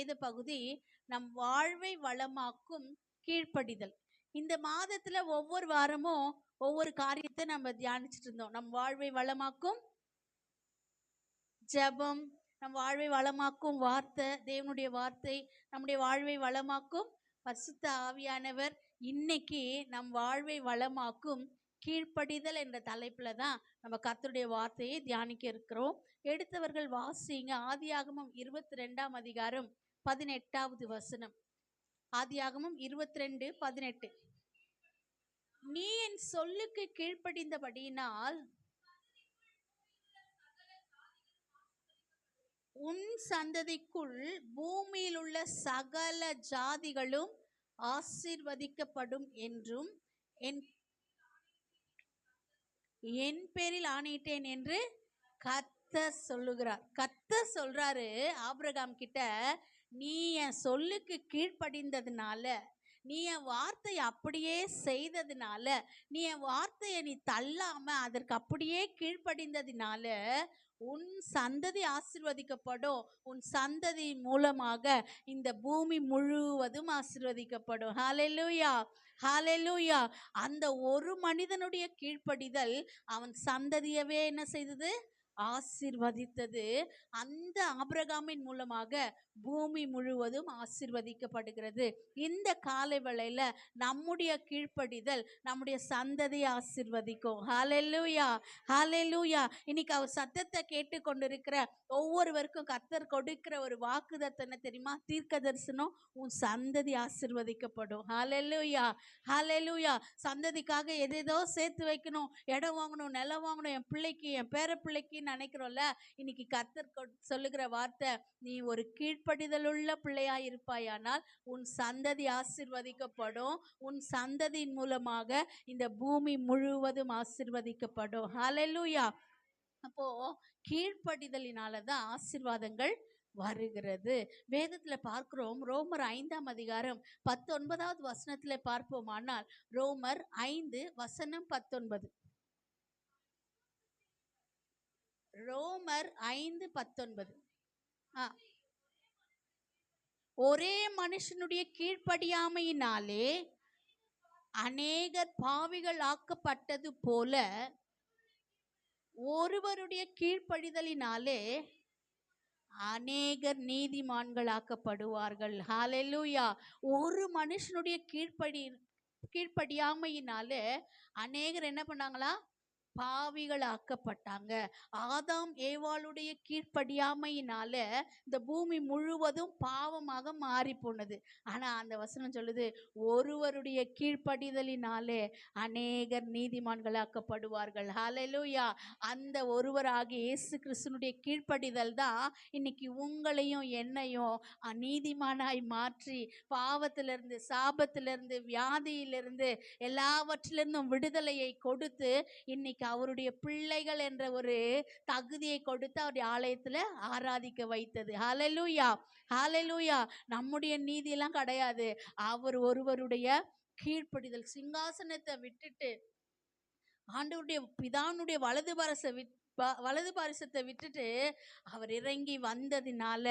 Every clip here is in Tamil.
வேத பகுதி நம் வாழ்வை வளமாக்கும் கீழ்ப்படிதல். இந்த மாதத்துல ஒவ்வொரு வாரமும் ஒவ்வொரு காரியத்தை நம்ம தியானிச்சுட்டு இருந்தோம். நம் வாழ்வை வளமாக்கும் ஜெபம், நம் வாழ்வை வளமாக்கும் வார்த்தை, தேவனுடைய வார்த்தை, நம்முடைய வாழ்வை வளமாக்கும் பரிசுத்த ஆவியானவர். இன்னைக்கு நம் வாழ்வை வளமாக்கும் கீழ்ப்படிதல் என்ற தலைப்புல தான் நம்ம கர்த்தருடைய வார்த்தையை தியானிக்க இருக்கிறோம். எடுத்தவர்கள் வாசிங்க. ஆதியாகமம் 22ஆம் அதிகாரம் 18வது வசனம். ஆதியாகமம் 22:18. நீ என் சொல்லுக்கு கீழ்ப்படிந்தபடியினால் உன் சந்ததிக்குள் பூமியில் உள்ள சகல ஜாதிகளும் ஆசீர்வதிக்கப்படும் என்றும் என் பேரில் ஆணையிட்டேன் என்று கர்த்தர் சொல்லுகிறார். கர்த்தர் சொல்றாரு ஆபிரகாம் கிட்ட, நீ என் சொல்லுக்கு கீழ்ப்படிந்ததுனால, நீ என் வார்த்தையை அப்படியே செய்ததுனால, நீ என் வார்த்தையை நீ தள்ளாம அதற்கு அப்படியே கீழ்ப்படிந்ததுனால உன் சந்ததி ஆசீர்வதிக்கப்படும். உன் சந்ததி மூலமாக இந்த பூமி முழுவதும் ஆசீர்வதிக்கப்படும். ஹல்லேலூயா, ஹல்லேலூயா. அந்த ஒரு மனிதனுடைய கீழ்ப்படிதல் அவன் சந்ததியவே என்ன செய்தது? ஆசீர்வதித்தது. அந்த ஆபிரகாமின் மூலமாக பூமி முழுவதும் ஆசீர்வதிக்கப்படுகிறது. இந்த காலை வேளையில நம்முடைய கீழ்ப்படிதல் நம்முடைய சந்ததியை ஆசீர்வதிக்கும். ஹல்லேலூயா, ஹல்லேலூயா. இன்னைக்கு அவர் சத்தத்தை கேட்டு கொண்டிருக்கிற ஒவ்வொருவருக்கும் கர்த்தர் கொடுக்கிற ஒரு வாக்குத்தத்தம் என்ன தெரியுமா? தீர்க்க தரிசனம். உன் சந்ததி ஆசீர்வதிக்கப்படும். ஹல்லேலூயா, ஹல்லேலூயா. சந்ததிக்காக எதேதோ சேர்த்து வைக்கணும், இடம் வாங்கணும், நிலம் வாங்கணும், என் பிள்ளைக்கு, என் பேர பிள்ளைக்கு நினைக்கிறோம்ல. இன்னைக்கு கர்த்தர் சொல்லுகிற வார்த்தை, நீ ஒரு கீழ்ப்படிதலுள்ள பிள்ளையா இருப்பாயானால் உன் சந்ததி ஆசீர்வதிக்கப்படும். உன் சந்ததியின் மூலமாக இந்த பூமி முழுவதும் ஆசீர்வதிக்கப்படும். ஹல்லேலூயா. அப்போ கீழ்ப்படிதலினால தான் ஆசீர்வாதங்கள் வருகிறது. வேதத்துல பார்க்கிறோம். ரோமர் 5ஆம் அதிகாரம் 19வது வசனத்துல பார்ப்போமானால், ரோமர் 5:19. ரோமர் 5:19. ஒரே மனுஷனுடைய கீழ்ப்படியாமையினாலே அநேகர் பாவிகள் ஆக்கப்பட்டது போல ஒருவருடைய கீழ்ப்படிதலினாலே அநேகர் நீதிமான்கள் ஆக்கப்படுவார்கள். ஹல்லேலூயா. ஒரு மனுஷனுடைய கீழ்ப்படியாமையினாலே அநேகர் என்ன பண்ணாங்களா? பாவிகள் ஆக்கப்பட்டாங்க. ஆதாம் ஏவாளுடைய கீழ்ப்படியாமையினால இந்த பூமி முழுவதும் பாவமாக மாறி போனது. ஆனா அந்த வசனம் சொல்லுது, ஒருவருடைய கீழ்ப்படிதலினாலே அநேகர் நீதிமான்களாக்கப்படுவார்கள். ஹல்லேலூயா. அந்த ஒருவராகிய இயேசு கிறிஸ்துனுடைய கீழ்ப்படிதல் தான் இன்னைக்கு உங்களையும் என்னையும் நீதிமானாய் மாற்றி பாவத்திலிருந்து, சாபத்திலிருந்து, வியாதியிலிருந்து, எல்லாவற்றிலிருந்தும் விடுதலையை கொடுத்து இன்னைக்கு அவருடைய பிள்ளைகள் என்ற ஒரு தகுதியை கொடுத்து அவருடைய ஆலயத்துல ஆராதிக்க வைத்தது. ஹல்லேலூயா, ஹல்லேலூயா. நம்முடைய நீதி எல்லாம் கிடையாது. அவர் ஒருவருடைய கீழ்ப்படிதல். சிங்காசனத்தை விட்டுட்டு ஆண்டவருடைய பிதானுடைய வலது பாரிசத்தை விட்டுட்டு அவர் இறங்கி வந்ததினால,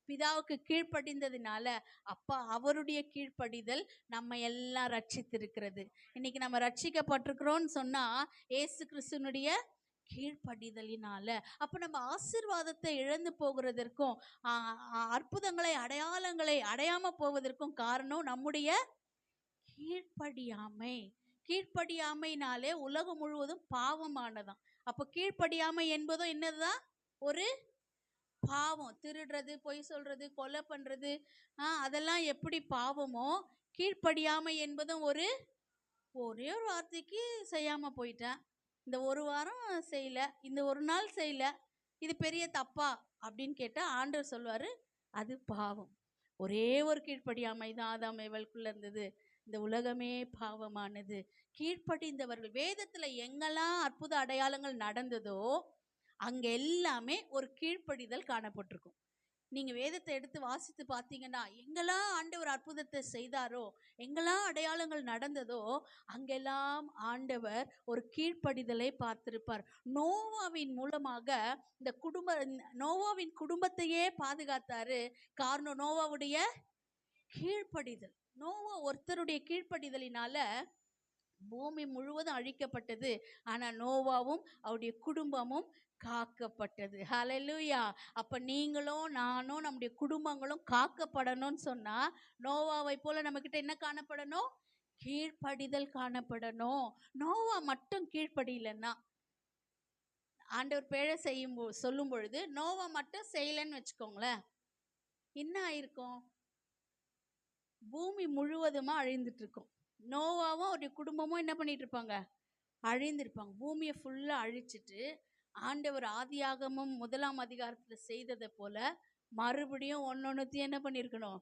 பிதாவுக்கு கீழ்ப்படிந்ததினால, அப்பா அவருடைய கீழ்ப்படிதல் நம்ம எல்லாம் ரட்சித்திருக்கிறது. இன்னைக்கு நம்ம ரட்சிக்கப்பட்டிருக்கிறோம்னு சொன்னா இயேசு கிறிஸ்துனுடைய கீழ்ப்படிதலினால. அப்ப நம்ம ஆசீர்வாதத்தை இழந்து போகிறதற்கும் அற்புதங்களை, அடையாளங்களை அடையாம போவதற்கும் காரணம் நம்முடைய கீழ்ப்படியாமை. கீழ்ப்படியாமைனாலே உலகம் முழுவதும் பாவமானதான். அப்ப கீழ்ப்படியாமை என்பதும் என்னதுதான்? ஒரு பாவம். திருடுறது, பொய் சொல்றது, கொலை பண்றது, அதெல்லாம் எப்படி பாவமோ, கீழ்ப்படியாமை என்பதும் ஒரே ஒரு வார்த்தைக்கு செய்யாம போயிட்டேன், இந்த ஒரு வாரம் செய்யல, இந்த ஒரு நாள் செய்யல, இது பெரிய தப்பா அப்படின்னு கேட்டா ஆண்டவர் சொல்வாரு, அது பாவம். ஒரே ஒரு கீழ்ப்படியாமை தான் ஆதாம் ஏவாளுக்குள்ள இருந்தது. இந்த உலகமே பாவமானது. கீழ்ப்படிந்தவர்கள், வேதத்துல எங்கெல்லாம் அற்புத அடையாளங்கள் நடந்ததோ அங்க எல்லாமே ஒரு கீழ்ப்படிதல் காணப்பட்டிருக்கும். நீங்க வேதத்தை எடுத்து வாசித்து பார்த்தீங்கன்னா, எங்கெல்லாம் ஆண்டவர் அற்புதத்தை செய்தாரோ, எங்கெல்லாம் அடையாளங்கள் நடந்ததோ, அங்கெல்லாம் ஆண்டவர் ஒரு கீழ்ப்படிதலை பார்த்திருப்பார். நோவாவின் மூலமாக நோவாவின் குடும்பத்தையே பாதுகாத்தாரு. காரணம் நோவாவுடைய கீழ்ப்படிதல். நோவா ஒருத்தருடைய கீழ்ப்படிதலினால பூமி முழுவதும் அழிக்கப்பட்டது. ஆனா நோவாவும் அவருடைய குடும்பமும் காக்கப்பட்டது. ஹல்லேலூயா. அப்ப நீங்களும் நானும் நம்முடைய குடும்பங்களும் காக்கப்படணும்னு சொன்னா, நோவாவை போல நம்ம கிட்ட என்ன காணப்படணும்? கீழ்ப்படிதல் காணப்படணும். நோவா மட்டும் கீழ்ப்படியலன்னா, ஆண்டவர் பிழை சொல்லும் பொழுது நோவா மட்டும் செய்யலன்னு வச்சுக்கோங்களேன், என்ன ஆயிருக்கும்? பூமி முழுவதுமா அழிந்துட்டு இருக்கும். நோவாவும் அவருடைய குடும்பமும் என்ன பண்ணிட்டு இருப்பாங்க? அழிந்திருப்பாங்க. பூமியை ஃபுல்லா அழிச்சிட்டு, ஆண்டவர் ஆதியாகமம் 1ஆம் அதிகாரத்துல செய்ததை போல மறுபடியும் ஒன்னொன்னுத்தையும் என்ன பண்ணிருக்கணும்?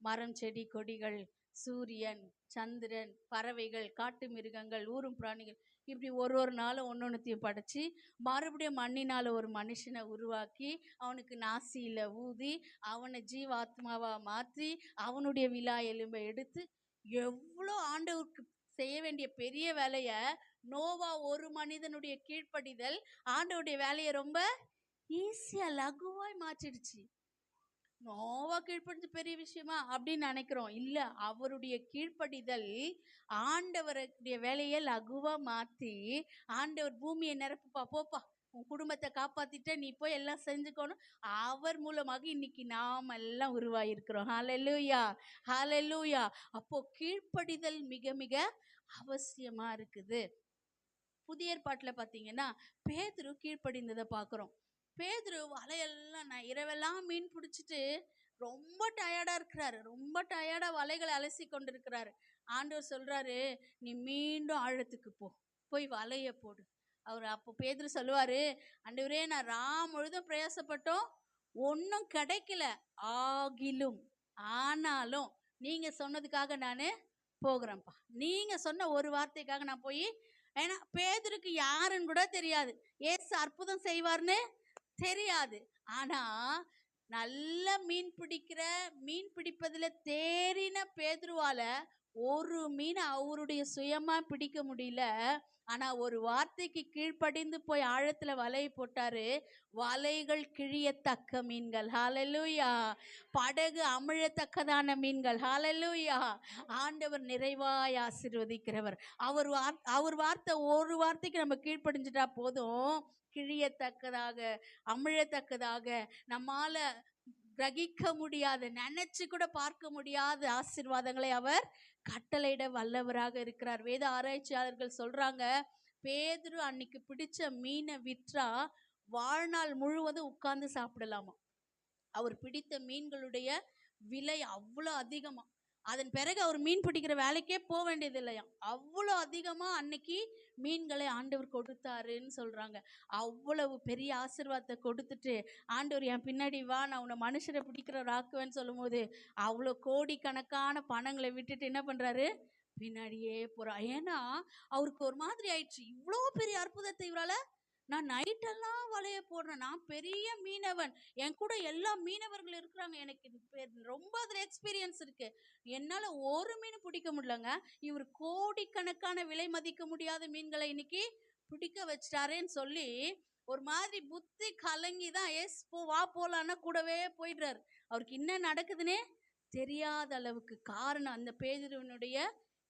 மரம், செடி, கொடிகள், சூரியன், சந்திரன், பறவைகள், காட்டு மிருகங்கள், ஊரும் பிராணிகள், இப்படி ஒரு நாளும் ஒன்னொன்னுத்தையும் படைச்சி மறுபடியும் மண்ணினால ஒரு மனுஷனை உருவாக்கி அவனுக்கு நாசியில ஊதி அவனை ஜீவாத்மாவா மாற்றி அவனுடைய விலா எலும்பை எடுத்து எவ்வளோ ஆண்டவருக்கு செய்ய வேண்டிய பெரிய வேலைய நோவா ஒரு மனிதனுடைய கீழ்ப்படிதல் ஆண்டவருடைய வேலையை ரொம்ப ஈஸியா லகுவாய் மாற்றிடுச்சு. நோவா கீழ்ப்படிஞ்சு பெரிய விஷயமா அப்படின்னு நினைக்கிறோம். இல்ல, அவருடைய கீழ்ப்படிதல் ஆண்டவருடைய வேலையை லகுவா மாத்தி, ஆண்டவர் பூமியை நிரப்புப்பா, போப்பா உன் குடும்பத்தை காப்பாத்திட்ட, நீ போய் எல்லாம் செஞ்சுக்கணும், அவர் மூலமாக இன்னைக்கு நாம் எல்லாம் உருவாயிருக்கிறோம். ஹல்லேலூயா, ஹல்லேலூயா. அப்போ கீழ்ப்படிதல் மிக மிக அவசியமா இருக்குது. புதிய ஏற்பாட்டுல பாத்தீங்கன்னா பேதுரு கீழ்ப்படிந்ததை பாக்குறோம். பேதுரு வலையெல்லாம் இரவெல்லாம் மீன் பிடிச்சிட்டு ரொம்ப டயர்டா இருக்கிறாரு. ரொம்ப டயர்டா வலைகளை அலசி கொண்டிருக்கிறாரு. ஆண்டவர் சொல்றாரு, நீ மீண்டும் ஆழத்துக்கு போய் வலைய போடு. அவர் அப்போ பேதுரு சொல்லுவாரு, ஆண்டவரே நான் முழுதும் பிரயாசப்பட்டோம், ஒன்றும் கிடைக்கல, ஆனாலும் நீங்க சொன்னதுக்காக நான் போகிறேன்ப்பா. நீங்க சொன்ன ஒரு வார்த்தைக்காக நான் போய், ஏன்னா பேதுருக்கு யாருன்னு கூட தெரியாது, ஏசு அற்புதம் செய்வார்னு தெரியாது. ஆனா நல்ல மீன் பிடிப்பதுல தேறின பேதுருவால ஒரு மீன் அவருடைய சுயமா பிடிக்க முடியல. ஆனா ஒரு வார்த்தைக்கு கீழ்ப்படிந்து போய் ஆழத்துல வலையை போட்டாரு. வலைகள் கிழியத்தக்க மீன்கள். ஹல்லேலூயா. படகு அமிழத்தக்கதான மீன்கள். ஹல்லேலூயா. ஆண்டவர் நிறைவாய் ஆசீர்வதிக்கிறவர். அவர் வார்த்தை ஒரு வார்த்தைக்கு நம்ம கீழ்ப்படிஞ்சிட்டா போதும், கிழியத்தக்கதாக அமிழத்தக்கதாக நம்மால கிரகிக்க முடியாத, நினைச்சு கூட பார்க்க முடியாத ஆசீர்வாதங்களை அவர் கட்டளையிட வல்லவராக இருக்கிறார். வேத ஆராய்ச்சியாளர்கள் சொல்றாங்க, பேதுரு அன்னைக்கு பிடிச்ச மீனை விற்றா வாழ்நாள் முழுவதும் உட்கார்ந்து சாப்பிடலாமா. அவர் பிடித்த மீன்களுடைய விலை அவ்வளோ அதிகமா. அதன் பிறகு அவர் மீன் பிடிக்கிற வேலைக்கே போக வேண்டியது இல்லையா. அவ்வளோ அதிகமா அன்னைக்கு மீன்களை ஆண்டவர் கொடுத்தாருன்னு சொல்றாங்க. அவ்வளவு பெரிய ஆசீர்வாதத்தை கொடுத்துட்டு ஆண்டவர் என் பின்னாடி வா, நான் உன்னை மனுஷரை பிடிக்கிறவர் ஆக்குவேன்னு சொல்லும் போது அவ்வளோ கோடிக்கணக்கான பணங்களை விட்டுட்டு என்ன பண்றாரு? பின்னாடியே போறா. ஏன்னா அவருக்கு ஒரு மாதிரி ஆயிடுச்சு, இவ்வளோ பெரிய அற்புதத்தை இவரால, நான் நைட்டெல்லாம் வலைய போடுறேன், நான் பெரிய மீனவன், என் கூட எல்லா மீனவர்கள் இருக்கிறாங்க, எனக்கு ரொம்ப அதில் எக்ஸ்பீரியன்ஸ் இருக்கு, என்னால் ஒரு மீன் பிடிக்க முடியலங்க, இவர் கோடிக்கணக்கான விலை மதிக்க முடியாத மீன்களை இன்னைக்கு பிடிக்க வச்சிட்டாரேன்னு சொல்லி ஒரு மாதிரி புத்தி கலங்கி தான் வா போலான்னா கூடவே போயிடுறாரு. அவருக்கு என்ன நடக்குதுன்னே தெரியாத அளவுக்கு. காரணம் அந்த பேதுருவனுடைய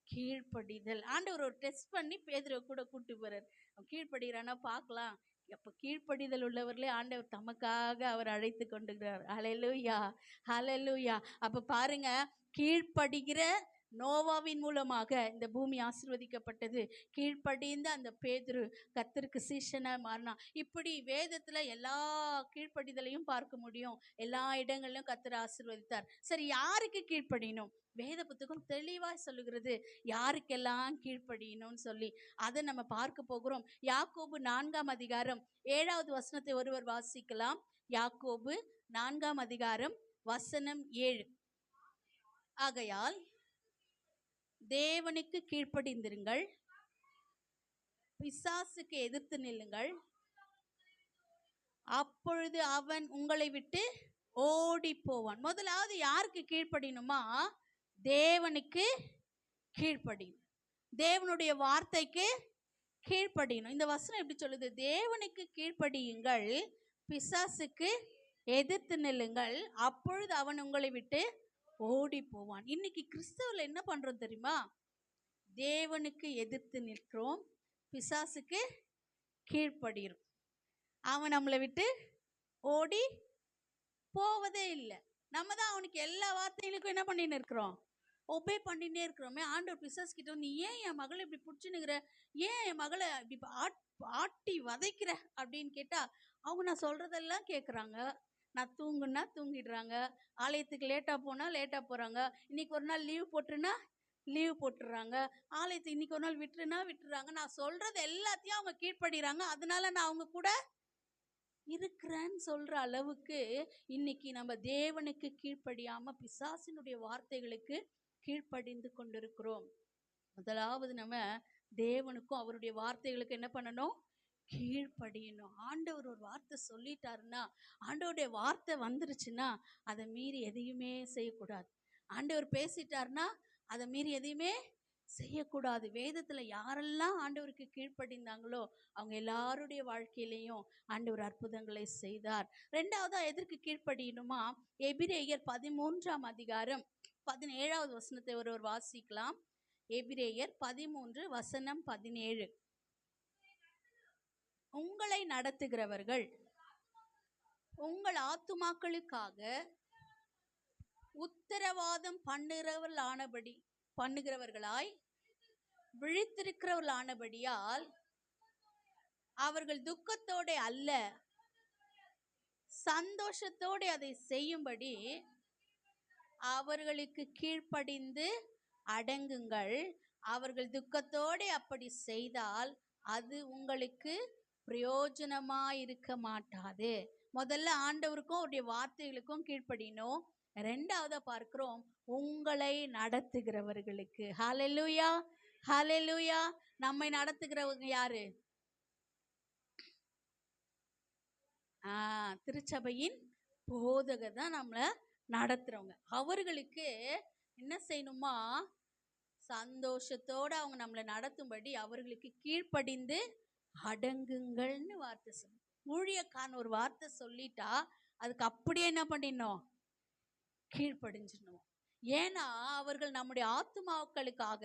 கீழ்ப்படிதல். ஆண்டவர் ஒரு டெஸ்ட் பண்ணி பேதுருவை கூட கூட்டு போறார். கீழ்ப்படுகிறானா பார்க்கலாம். அப்ப கீழ்ப்படிதல் உள்ளவர்களே ஆண்டவர் தமக்காக அவர் அழைத்து கொண்டுகிறார். ஹல்லேலூயா, ஹல்லேலூயா. அப்ப பாருங்க, கீழ்ப்படுகிற நோவாவின் மூலமாக இந்த பூமி ஆசீர்வதிக்கப்பட்டது. கீழ்ப்படிந்த அந்த பேதுரு கர்த்தருக்கு சீஷனா மாறினா. இப்படி வேதத்துல எல்லா கீழ்ப்படிதலையும் பார்க்க முடியும். எல்லா இடங்களிலும் கர்த்தர் ஆசீர்வதித்தார். சரி, யாருக்கு கீழ்ப்படியணும்? வேத புத்தகம் தெளிவாய் சொல்லுகிறது யாருக்கெல்லாம் கீழ்ப்படியணும்னு சொல்லி. அதை நம்ம பார்க்க போகிறோம். யாக்கோபு 4ஆம் அதிகாரம் 7வது வசனத்தை ஒருவர் வாசிக்கலாம். யாக்கோபு 4ஆம் அதிகாரம் வசனம் 7. ஆகையால் தேவனுக்கு கீழ்ப்படிந்திருங்கள், பிசாசுக்கு எதிர்த்து நில்லுங்கள், அப்பொழுது அவன் உங்களை விட்டு ஓடி போவான். முதலாவது யாருக்கு கீழ்ப்படியணுமா? தேவனுக்கு கீழ்ப்படியணும். தேவனுடைய வார்த்தைக்கு கீழ்ப்படியணும். இந்த வசனம் எப்படி சொல்லுது? தேவனுக்கு கீழ்ப்படியுங்கள், பிசாசுக்கு எதிர்த்து நில்லுங்கள், அப்பொழுது அவன் உங்களை விட்டு ஓடி போவான். இன்னைக்கு கிறிஸ்தவர்கள் என்ன பண்றோம் தெரியுமா? தேவனுக்கு எதிர்த்து நிற்கிறோம், பிசாசுக்கு கீழ்ப்படுகிறோம். அவன் நம்மளை விட்டு ஓடி போவதே இல்லை. நம்ம தான் அவனுக்கு எல்லா வார்த்தைகளுக்கும் என்ன பண்ணின்னு இருக்கிறோம்? ஒபே பண்ணினே இருக்கிறோமே. ஆண்டவர் பிசாசு கிட்ட வந்து, ஏன் என் மகளை இப்படி பிடிச்சுன்னுங்கிற, ஏன் என் மகளை இப்படி ஆட்டி வதைக்கிற அப்படின்னு கேட்டா, அவங்க நான் சொல்றதெல்லாம் கேட்குறாங்க. நான் தூங்குன்னா தூங்கிடுறாங்க, ஆலயத்துக்கு லேட்டாக போனால் லேட்டாக போகிறாங்க, இன்னைக்கு ஒரு நாள் லீவ் போட்டுருன்னா லீவ் போட்டுடுறாங்க, ஆலயத்துக்கு இன்னைக்கு ஒரு நாள் விட்டுருன்னா விட்டுறாங்க. நான் சொல்றது எல்லாத்தையும் அவங்க கீழ்ப்படுறாங்க. அதனால நான் அவங்க கூட இருக்கிறேன்னு சொல்ற அளவுக்கு இன்னைக்கு நம்ம தேவனுக்கு கீழ்ப்படியாம பிசாசினுடைய வார்த்தைகளுக்கு கீழ்ப்படிந்து கொண்டிருக்கிறோம். முதலாவது நம்ம தேவனுக்கும் அவருடைய வார்த்தைகளுக்கு என்ன பண்ணணும்? கீழ்ப்படியணும். ஆண்டவர் ஒரு வார்த்தை சொல்லிட்டாருன்னா, ஆண்டவருடைய வார்த்தை வந்துருச்சுன்னா அதை மீறி எதையுமே செய்யக்கூடாது. ஆண்டவர் பேசிட்டாருன்னா அதை மீறி எதையுமே செய்யக்கூடாது. வேதத்துல யாரெல்லாம் ஆண்டவருக்கு கீழ்ப்படிந்தாங்களோ அவங்க எல்லாருடைய வாழ்க்கையிலையும் ஆண்டவர் அற்புதங்களை செய்தார். ரெண்டாவதா எதற்கு கீழ்ப்படியணுமா? எபிரேயர் 13ஆம் அதிகாரம் 17வது வசனத்தை ஒருவர் வாசிக்கலாம். எபிரேயர் 13 வசனம் 17. உங்களை நடத்துகிறவர்கள் உங்கள் ஆத்துமாக்களுக்காக உத்தரவாதம் பண்ணுகிறவர்களாய் விழித்திருக்கிறவர்களானபடியால் அவர்கள் துக்கத்தோட அல்ல சந்தோஷத்தோட அதை செய்யும்படி அவர்களுக்கு கீழ்ப்படிந்து அடங்குங்கள். அவர்கள் துக்கத்தோட அப்படி செய்தால் அது உங்களுக்கு பிரயோஜனமா இருக்க மாட்டாது. முதல்ல ஆண்டவருக்கும் அவருடைய வார்த்தைகளுக்கும் கீழ்ப்படினோம். ரெண்டாவதா பார்க்கிறோம், உங்களை நடத்துகிறவர்களுக்கு. ஹல்லேலூயா, ஹல்லேலூயா. நம்மை நடத்துகிறவங்க யாரு? திருச்சபையின் போதகர் தான் நம்மளை நடத்துறவங்க. அவர்களுக்கு என்ன செய்யணுமா? சந்தோஷத்தோட அவங்க நம்மளை நடத்தும்படி அவர்களுக்கு கீழ்ப்படிந்து அடங்குங்கள்னு வார்த்தை சொல்லு. ஊழியக்காரன் ஒரு வார்த்தை சொல்லிட்டா அதுக்கு அப்படியே என்ன பண்ணிடணும்? கீழ்ப்படிஞ்சிடணும். ஏன்னா அவர்கள் நம்முடைய ஆத்துமாக்களுக்காக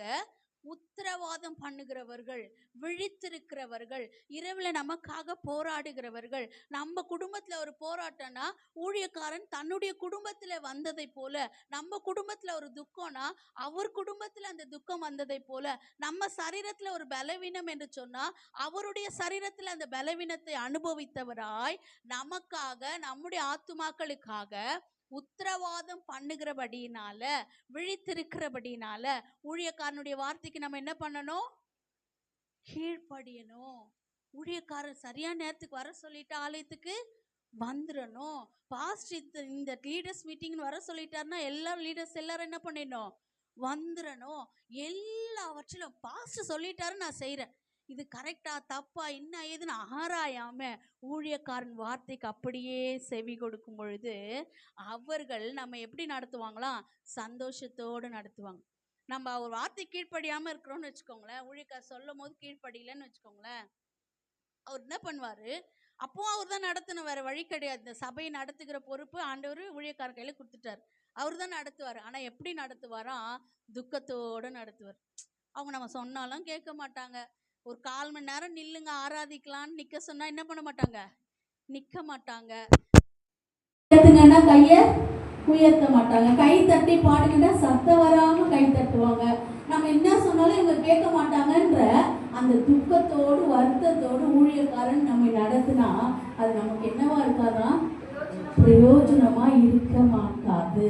உத்தரவாதம் பண்ணுகிறவர்கள், விழித்திருக்கிறவர்கள், இரவுல நமக்காக போராடுகிறவர்கள். நம்ம குடும்பத்துல ஒரு போராட்டம்னா ஊழியக்காரன் தன்னுடைய குடும்பத்துல வந்ததை போல, நம்ம குடும்பத்துல ஒரு துக்கம்னா அவர் குடும்பத்துல அந்த துக்கம் வந்ததை போல, நம்ம சரீரத்துல ஒரு பலவீனம் என்று சொன்னா அவருடைய சரீரத்துல அந்த பலவீனத்தை அனுபவித்தவராய் நமக்காக, நம்முடைய ஆத்துமாக்களுக்காக உத்தரவாதம் பண்ணுகிறபடினால, விழித்திருக்கிறபடினால ஊழியக்காரனுடைய வார்த்தைக்கு நம்ம என்ன பண்ணணும்? கீழ்ப்படியணும். ஊழியக்காரர் சரியான நேரத்துக்கு வர சொல்லிட்டு ஆலயத்துக்கு வந்துடணும். பாஸ்ட் இந்த லீடர்ஸ் மீட்டிங் வர சொல்லிட்டாருன்னா எல்லாரும் லீடர்ஸ் எல்லாரும் என்ன பண்ணிடணும்? வந்துடணும். எல்லாவற்றிலும் பாஸ்ட் சொல்லிட்டாரு நான் செய்யறேன், இது கரெக்டா தப்பா என்ன ஏதுன்னு ஆராயாம ஊழியக்காரன் வார்த்தைக்கு அப்படியே செவி கொடுக்கும் பொழுது அவர்கள் நம்ம எப்படி நடத்துவாங்களாம்? சந்தோஷத்தோடு நடத்துவாங்க. நம்ம ஒரு வார்த்தை கீழ்ப்படியாம இருக்கிறோம்னு வச்சுக்கோங்களேன், ஊழியக்காரர் சொல்லும் போது கீழ்ப்படியலன்னு வச்சுக்கோங்களேன், அவர் என்ன பண்ணுவாரு? அப்போ அவர் தான் நடத்தணும், வேற வழி கிடையாது. இந்த சபையை நடத்துகிற பொறுப்பு ஆண்டவர் ஊழியக்காரர் கையில கொடுத்துட்டார், அவர் தான் நடத்துவார். ஆனா எப்படி நடத்துவாராம்? துக்கத்தோடு நடத்துவார். அவங்க நம்ம சொன்னாலும் கேட்க மாட்டாங்க. ஒரு 1/4 மணி நேரம் நில்லுங்க ஆராதிக்கலான்னு நிக்க சொன்னா என்ன பண்ண மாட்டாங்க? நிக்க மாட்டாங்க. கைய உயர்த்த மாட்டாங்க. கை தட்டி பாடுங்கன்னா சத்தம் வராம கை தட்டுவாங்க. நம்ம என்ன சொன்னாலும் இவங்க கேட்க மாட்டாங்கன்ற அந்த துக்கத்தோடு வருத்தத்தோடு ஊழியக்காரன் நம்ம நடத்தினா அது நமக்கு என்னவா இருக்காதான்? பிரயோஜனமா இருக்க மாட்டாது.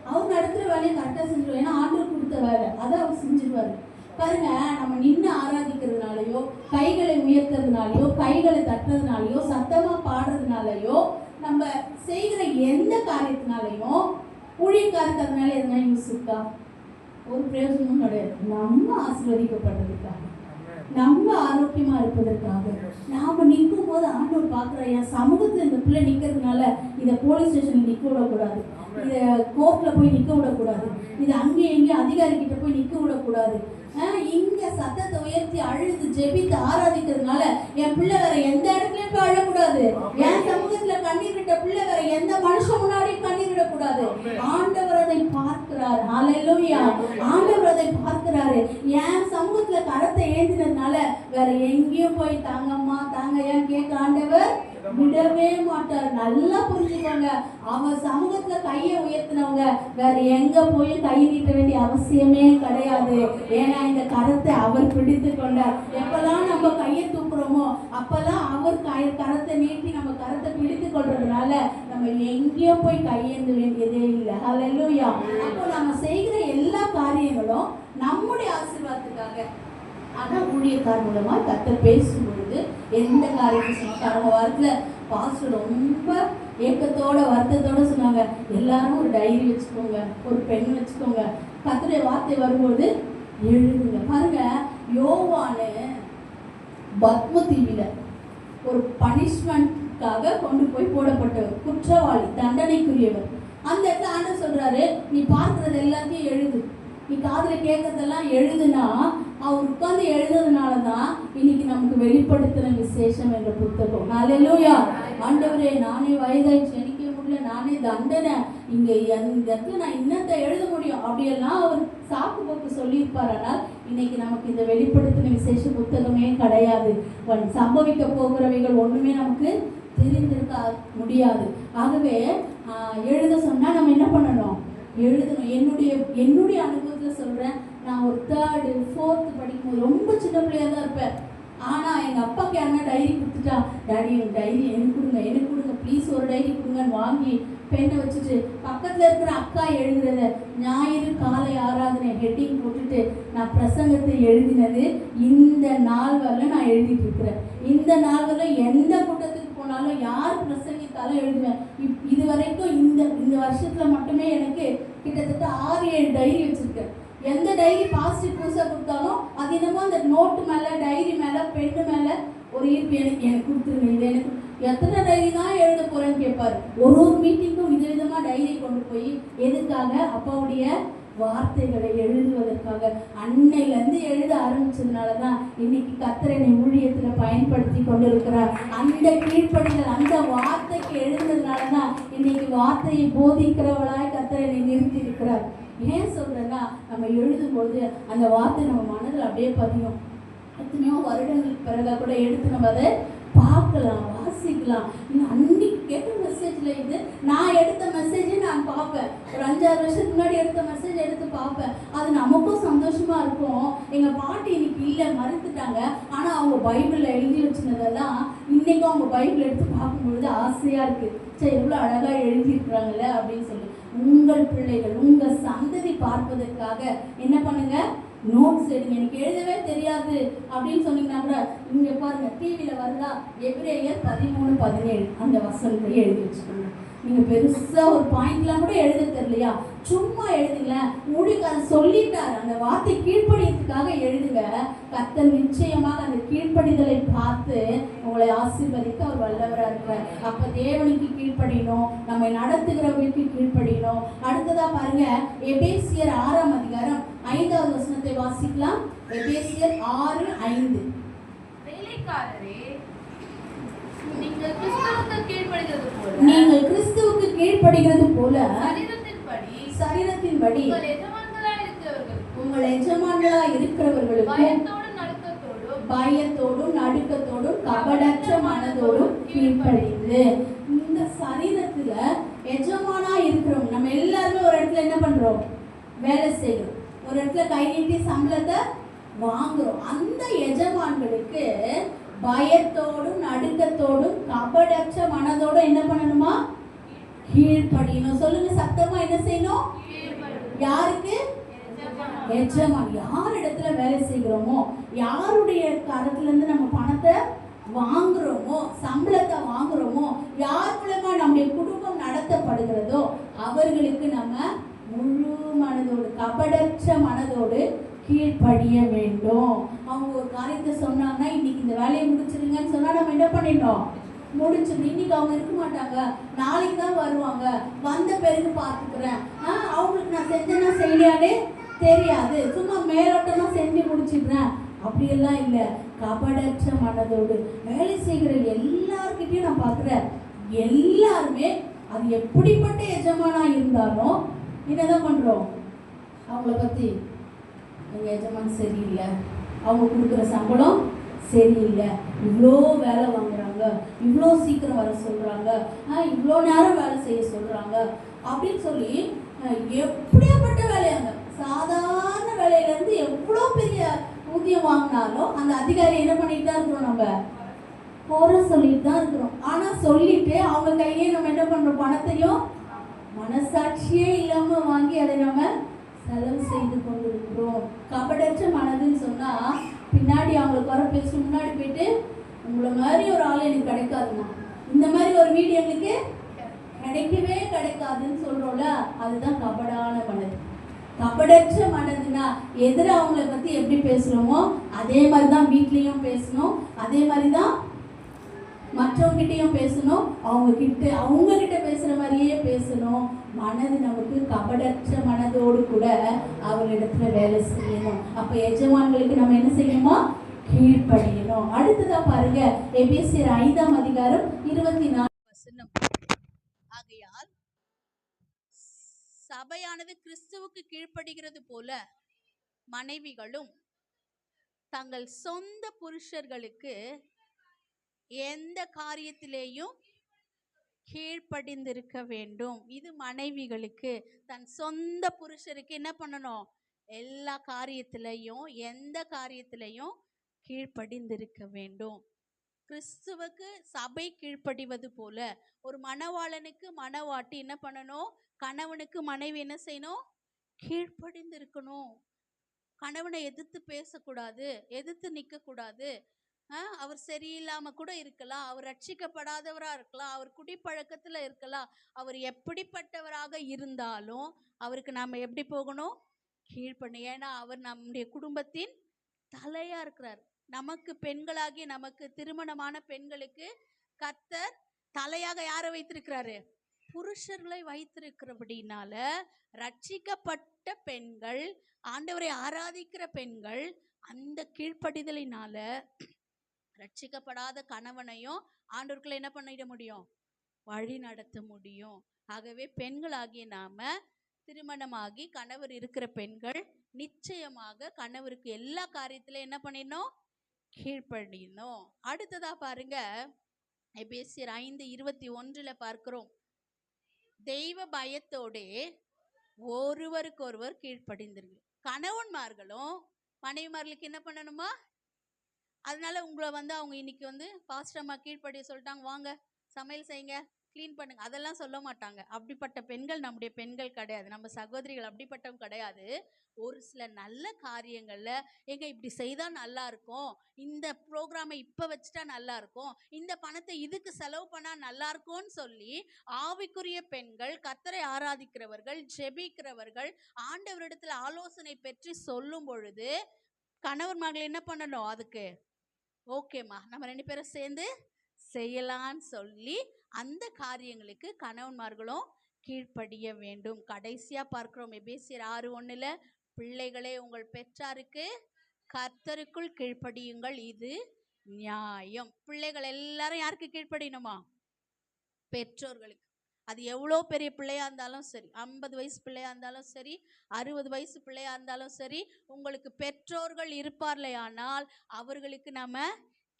அவங்க நடத்துற வேலையை கரெக்டா செஞ்சிருவாங்க. ஏன்னா ஆண்டவர் கொடுத்த வேலை அதை அவர் செஞ்சிருவாரு. பாருங்க, நம்ம நின்று ஆராதிக்கிறதுனாலயோ, கைகளை உயர்த்துறதுனாலயோ, கைகளை தட்டுறதுனாலயோ, சத்தமா பாடுறதுனாலயோ, நம்ம செய்கிற எந்த காரியத்தினாலையும் ஊழியக்காரருக்கு அதனால எதனா யூஸ் இருக்கா? ஒரு பிரயோஜனமும் கிடையாது. நம்ம ஆசீர்வதிக்கப்பட்டதுக்காக நம்ம ஆரோக்கியமா இருப்பதற்காக. நாம நிற்கும் போது ஆண்டவர் பார்க்குற என் சமூகத்துல இந்த பிள்ளை நிற்கிறதுனால இதை போலீஸ் ஸ்டேஷன்ல நிற்க விடக்கூடாது, இதை கோர்ட்ல போய் நிற்க விடக்கூடாது, இது அங்கேயும் எங்கேயும் அதிகாரிகிட்ட போய் நிற்க விடக்கூடாது. இங்க சத்தத்தை உயர்த்தி அழுது ஜெபித்து ஆராதிக்கிறதுனால என் பிள்ளை வேற எந்த இடத்துலயும் போய் அழக்கூடாது. என் சமூகத்துல கண்ணீர் விட்ட பிள்ளை வேற எந்த மனுஷன் முன்னாடியும் கண்ணீர் விடக்கூடாது. ஆண்டவர் அதை பார்க்கிறார். ஹல்லேலூயா. ஆண்டவர் அதை பார்க்கிறாரு. என் சமூகத்துல கரத்தை ஏந்தினதுனால வேற எங்கேயும் போய் தாங்கம்மா தாங்கய்யான்னு கேட்க ஆண்டவர் விடவே மாட்டார். நல்லா புரிஞ்சுக்கோங்க. அவன் சமூகத்துல கையை உயர்த்தினவங்க வேற எங்க போய் கை நீட்ட வேண்டிய அவசியமே கிடையாது. ஏன்னா இந்த கரத்தை அவர் பிடித்து கொண்டார். எப்பெல்லாம் நம்ம கையை தூக்குறோமோ அப்பெல்லாம் அவர் கரத்தை நீட்டி நம்ம கரத்தை பிடித்து கொள்றதுனால நம்ம எங்கேயும் போய் கையேந்த வேண்டியதே இல்லை. ஹல்லேலூயா. அப்போ நம்ம செய்கிற எல்லா காரியங்களும் நம்முடைய ஆசீர்வாதத்துக்காக. ஆனால் ஊழியக்கார் மூலமா கர்த்தர் பேசும்பொழுது எந்த காரியத்தை சொன்னாங்க. கடந்த வாரத்துல பாஸ்டர் ரொம்ப ஏக்கத்தோட வருத்தத்தோட சொன்னாங்க, எல்லாரும் ஒரு டைரி வச்சுக்கோங்க, ஒரு பென் வச்சுக்கோங்க, கர்த்தருடைய வார்த்தை வரும்போது எழுதுங்க. பாருங்க, யோவானு பத்ம தீவில ஒரு பனிஷ்மெண்ட்காக கொண்டு போய் போடப்பட்டவர், குற்றவாளி, தண்டனைக்குரியவர். அந்த இடத்துல ஆண்டவர் சொல்றாரு, நீ பார்க்கறது எல்லாத்தையும் எழுது, நீ காதுல கேட்கறதெல்லாம் எழுதுனா அவர் உட்கார்ந்து எழுதுறதுனால தான் இன்னைக்கு நமக்கு வெளிப்படுத்தின விசேஷம் என்ற புத்தகம். ஹல்லேலூயா. ஆண்டவரே, நானே வயதாயிடுச்சு, எனக்கு முடியல, நானே தண்டனை, இங்க இந்த இடத்துல நான் இன்னத்தை எழுத முடியும் அப்படியெல்லாம் அவர் சாக்கு போக்கு சொல்லியிருப்பார். ஆனால் இன்னைக்கு நமக்கு இந்த வெளிப்படுத்தின விசேஷ புத்தகமே கிடையாது. சம்பவிக்க போகிறவைகள் ஒண்ணுமே நமக்கு தெரிந்திருக்க முடியாது. ஆகவே எழுத சொன்னா நம்ம என்ன பண்ணணும்? எழுதணும். என்னுடைய அனுபவத்தில் சொல்கிறேன். நான் ஒரு 3rd 4th படிக்கும்போது ரொம்ப சின்ன பிள்ளையாக தான் இருப்பேன். ஆனால் எங்கள் அப்பாவுக்கு யாருன்னா டைரி கொடுத்துட்டா, டாடி எனக்கு டைரி எனக்கு கொடுங்க ப்ளீஸ், ஒரு டைரி கொடுங்கன்னு வாங்கி பெண்ணை வச்சுட்டு பக்கத்தில் இருக்கிற அக்கா எழுதுறத ஞாயிறு காலை ஆராதனை ஹெட்டிங் போட்டுட்டு நான் பிரசங்கத்தை எழுதினது இந்த நாள் வரல நான் எழுதிட்டு இருக்கிறேன். இந்த நாள் வரல எந்த கூட்டத்துக்கு போனாலும் யார் பிரசங்கித்தாலும் எழுதுவேன். இது வரைக்கும் இந்த வருஷத்துல மட்டுமே எனக்கு கிட்டத்தட்ட 6-7 டைரி வச்சிருக்கேன். எந்த டைரி பாசிட்டிவ் புதுசாக கொடுத்தாலும் அது என்னமோ அந்த நோட்டு மேலே, டைரி மேலே, பெண்ணு மேலே ஒரு ஈர்ப்பு. எனக்கு கொடுத்துருங்க, இது எனக்கு எத்தனை டைரி தான் எழுத போறேன்னு கேட்பாரு. ஒரு மீட்டிங்கும் விதவிதமாக டைரி கொண்டு போய் எதுக்காக? அப்பாவுடைய வார்த்தைகளை எழுதுவதற்காக. அன்னையிலேருந்து எழுத ஆரம்பிச்சதுனால தான் இன்னைக்கு கர்த்தர் என்னை ஊழியத்தில் பயன்படுத்தி கொண்டு இருக்கிறார். அந்த கீழ்ப்படிதல், அந்த வார்த்தைக்கு எழுதுறதுனால தான் இன்னைக்கு வார்த்தையை போதிக்கிறவளாய் கர்த்தர் என்னை நிறுத்தி இருக்கிறார். ஏன் சொல்றேன்னா, நம்ம எழுதும்போது அந்த வார்த்தை நம்ம மனதில் அப்படியே பதியும். எத்தனையோ வருடங்களுக்கு பிறகு கூட எடுத்து நம்ம அதை பார்க்கலாம், வாசிக்கலாம். அன்னைக்கு கேட்ட மெசேஜில் இது நான் எடுத்த மெசேஜை நான் பார்ப்பேன். ஒரு 5-6 வருஷத்துக்கு முன்னாடி எடுத்த மெசேஜ் எடுத்து பார்ப்பேன். அது நமக்கும் சந்தோஷமா இருக்கும். எங்கள் பாட்டி இன்னைக்கு இல்லை, மறுத்துட்டாங்க. ஆனால் அவங்க பைபிளில் எழுதி வச்சுனதெல்லாம் இன்னைக்கும் அவங்க பைபிள் எடுத்து பார்க்கும்பொழுது ஆசையாக இருக்குது. சரி, எவ்வளோ அழகாக எழுதியிருக்கிறாங்களே அப்படின்னு சொல்லி. உங்கள் பிள்ளைகள், உங்கள் சந்ததி பார்ப்பதற்காக என்ன பண்ணுங்க? நோட்ஸ் எடுங்க. எனக்கு எழுதவே தெரியாது அப்படின்னு சொன்னீங்கன்னா கூட இங்கே பாருங்க, டிவியில் வருதா, எபிரேயர் 13:17 அந்த வசனத்தை எழுதி வச்சுக்கோங்க. நீங்கள் பெருசாக ஒரு பாயிண்ட்லாம் கூட எழுத தெரியலையா, சும்மா எழுதுங்க. ஊழியக்காரர் சொல்லிட்டார், அந்த வார்த்தை கீழ்ப்படியத்துக்காக எழுதுங்க. கர்த்தர் நிச்சயமாக அந்த கீழ்ப்படிதலை பார்த்து உங்களை ஆசீர்வதிக்க அவர் வல்லவராக இருப்பார். அப்போ தேவனுக்கு கீழ்ப்படியணும், நம்மை நடத்துகிறவர்களுக்கு கீழ்ப்படியணும். அடுத்ததா பாருங்க, எபேசியர் 6ஆம் அதிகாரம் 5வது வசனத்தை வாசிக்கலாம். எபேசியர் 6:5. வேலைக்காரரே, நீங்கள் கிறிஸ்துவுக்கு கீழ்ப்படிகிறது போல சரீரத்தின்படி உங்கள் எஜமான்களாய் இருக்கிறவர்களுக்கு பயத்தோடும் நடுக்கத்தோடும் கபடற்ற மனதோடும் கீழ்ப்படிந்து. இந்த சரீரத்துல எஜமானா இருக்கிறோம். நம்ம எல்லாருமே ஒரு இடத்துல என்ன பண்றோம்? வேலை செய்கிறோம். ஒரு இடத்துல கை நீட்டி சம்பளத்தை வாங்குறோம். அந்த எஜமான்களுக்கு பயத்தோடும் நடுக்கத்தோடும் கபடற்ற மனதோடும் என்ன பண்ணணுமா? கீழ்ப்படியணும். சொல்லுங்க சத்தமா, என்ன செய்யணும்? யாருக்கு? எஜமான். யார் இடத்துல வேலை செய்கிறோமோ, யாருடைய கரத்துல இருந்து நம்ம பணத்தை வாங்குறோமோ, சம்பளத்தை வாங்குறோமோ, யார் மூலமா நம்முடைய குடும்பம் நடத்தப்படுகிறதோ அவர்களுக்கு நம்ம முழு மனதோடு, கபடற்ற மனதோடு கீழ்ப்படிய வேண்டும். அவங்க ஒரு காரியத்தை சொன்னாங்கன்னா இன்னைக்கு இந்த வேலையை முடிச்சிருங்கன்னு சொன்னா நம்ம என்ன பண்ணிட்டோம், முடிச்சிடும். இன்னைக்கு அவங்க இருக்க மாட்டாங்க, நாளைக்கு தான் வருவாங்க, வந்த பிறகு பார்த்துக்கிறேன், அவங்களுக்கு நான் செஞ்சேன்னா செய்யலையானே தெரியாது, சும்மா மேலோட்டமா செஞ்சு முடிச்சிடுறேன், அப்படியெல்லாம் இல்லை. கபடற்ற மனதோடு வேலை செய்கிற எல்லார்கிட்டையும் நான் பார்க்குறேன், எல்லாருமே அது எப்படிப்பட்ட எஜமானா இருந்தாலும் என்னதான் பண்றோம், அவங்கள பத்தி எங்க எஜமான் சரியில்லை, அவங்க கொடுக்குற சம்பளம் சரியில்லை, இவ்வளோ வேலை வாங்குறாங்க, இவ்வளோ சீக்கிரம் வர சொல்றாங்க, இவ்வளோ நேரம் வேலை செய்ய சொல்றாங்க அப்படின்னு சொல்லி எப்படியாப்பட்ட வேலையாங்க, சாதாரண வேலையிலேருந்து எவ்வளோ பெரிய ஊதியம் வாங்கினாலும் அந்த அதிகாரி என்ன பண்ணிட்டு தான் இருக்கிறோம், நம்ம போற சொல்லிட்டு தான் இருக்கிறோம். ஆனா சொல்லிட்டு அவங்க கையிலே நம்ம என்ன பண்றோம், பணத்தையும் மனசாட்சியே இல்லாம வாங்கி அதை நம்ம செலவு செய்து கொண்டிருக்கிறோம். கபடற்ற மனதுன்னு சொன்னா பின்னாடி அவங்களுக்கு வர பேச முன்னாடி போயிட்டு உங்களை மாதிரி ஒரு ஆள் எனக்கு கிடைக்காதுன்னா, இந்த மாதிரி ஒரு வீடு எங்களுக்கு கிடைக்கவே கிடைக்காதுன்னு சொல்றோம்ல, அதுதான் கபடான மனது. கபடற்ற மனதுன்னா எதிர அவங்களை பத்தி எப்படி பேசுறோமோ அதே மாதிரிதான் வீட்லயும் பேசணும், அதே மாதிரிதான் மற்றவங்கிட்டையும் பேசணும், அவங்க கிட்ட பேசுற மாதிரியே பேசணும். மனது நமக்கு கபடற்ற மனதோடு கூட அவரிடத்துல வேலை செய்யணும். அப்ப எஜமான்களுக்கு நம்ம என்ன செய்யணுமா, கீழ்ப்படியணும். அடுத்ததா பாருங்க, எபேசியர் 5ஆம் அதிகாரம் 24 ஆகையால் சபையானது கிறிஸ்துவுக்கு கீழ்ப்படுகிறது போல மனைவிகளும் தங்கள் சொந்த புருஷர்களுக்கு எந்த காரியத்திலேயும் கீழ்ப்படிந்திருக்க வேண்டும். இது மனைவிகளுக்கு தன் சொந்த புருஷருக்கு என்ன பண்ணணும், எல்லா காரியத்திலையும் எந்த காரியத்திலையும் கீழ்ப்படிந்திருக்க வேண்டும். கிறிஸ்துவுக்கு சபை கீழ்ப்படிவது போல ஒரு மணவாளனுக்கு மணவாட்டி என்ன பண்ணணும், கணவனுக்கு மனைவி என்ன செய்யணும், கீழ்ப்படிந்திருக்கணும். கணவனை எதிர்த்து பேசக்கூடாது, எதிர்த்து நிற்க கூடாது. அவர் சரியில்லாம கூட இருக்கலாம், அவர் ரட்சிக்கப்படாதவரா இருக்கலாம், அவர் குடிப்பழக்கத்துல இருக்கலாம், அவர் எப்படிப்பட்டவராக இருந்தாலும் அவருக்கு நாம எப்படி போகணும், கீழ்ப்பண்ண. ஏன்னா அவர் நம்முடைய குடும்பத்தின் தலையா இருக்கிறார். நமக்கு பெண்களாகி நமக்கு திருமணமான பெண்களுக்கு கர்த்தர் தலையாக யாரை வைத்திருக்கிறாரு, புருஷர்களை வைத்திருக்கிறபடினால ரட்சிக்கப்பட்ட பெண்கள், ஆண்டவரை ஆராதிக்கிற பெண்கள் அந்த கீழ்ப்படிதலினால ரட்சிக்கப்படாத கணவனையும் ஆண்டவர்களை என்ன பண்ணிட முடியும், வழி நடத்த முடியும். ஆகவே பெண்களாகிய நாம திருமணமாகி கணவர் இருக்கிற பெண்கள் நிச்சயமாக கணவருக்கு எல்லா காரியத்திலும் என்ன பண்ணிடணும், கீழ்ப்படினோம். அடுத்ததா பாருங்க, எபேசியர் 5:21 பார்க்கிறோம், தெய்வ பயத்தோடே ஒருவருக்கொருவர் கீழ்ப்படிந்திருக்கு. கணவன்மார்களும் மனைவிமார்களுக்கு என்ன பண்ணணுமா, அதனால உங்களை அவங்க இன்னைக்கு பாஸ்டர்மா கீழ்ப்படிய சொல்லிட்டாங்க, வாங்க சமையல் செய்யுங்க, க்ளீன் பண்ணுங்க, அதெல்லாம் சொல்ல மாட்டாங்க. அப்படிப்பட்ட பெண்கள் நம்முடைய பெண்கள் கிடையாது, நம்ம சகோதரிகள் அப்படிப்பட்டவங்க கிடையாது. ஒரு சில நல்ல காரியங்கள்ல எங்க இப்படி செய்தா நல்லா இருக்கும், இந்த ப்ரோக்ராமை இப்ப வச்சுட்டா நல்லா இருக்கும், இந்த பணத்தை இதுக்கு செலவு பண்ணா நல்லா இருக்கும்னு சொல்லி ஆவிக்குரிய பெண்கள், கர்த்தரை ஆராதிக்கிறவர்கள், ஜெபிக்கிறவர்கள், ஆண்டவரிடத்துல ஆலோசனை பெற்று சொல்லும் பொழுது கணவன்மார்கள் என்ன பண்ணணும், அதுக்கு ஓகேம்மா நம்ம 2 பேரும் சேர்ந்து செய்யலான்னு சொல்லி அந்த காரியங்களுக்கு கணவன்மார்களும் கீழ்ப்படிய வேண்டும். கடைசியா பார்க்கிறோம், எபேசியர் 6:1, பிள்ளைகளே உங்கள் பெற்றாருக்கு கர்த்தருக்குள் கீழ்ப்படியுங்கள், இது நியாயம். பிள்ளைகள் எல்லாரும் யாருக்கு கீழ்ப்படியணுமா, பெற்றோர்களுக்கு. அது எவ்வளோ பெரிய பிள்ளையா இருந்தாலும் சரி, 50 வயசு பிள்ளையா இருந்தாலும் சரி, 60 வயசு பிள்ளையா இருந்தாலும் சரி, உங்களுக்கு பெற்றோர்கள் இருப்பார்களே ஆனால் அவர்களுக்கு நம்ம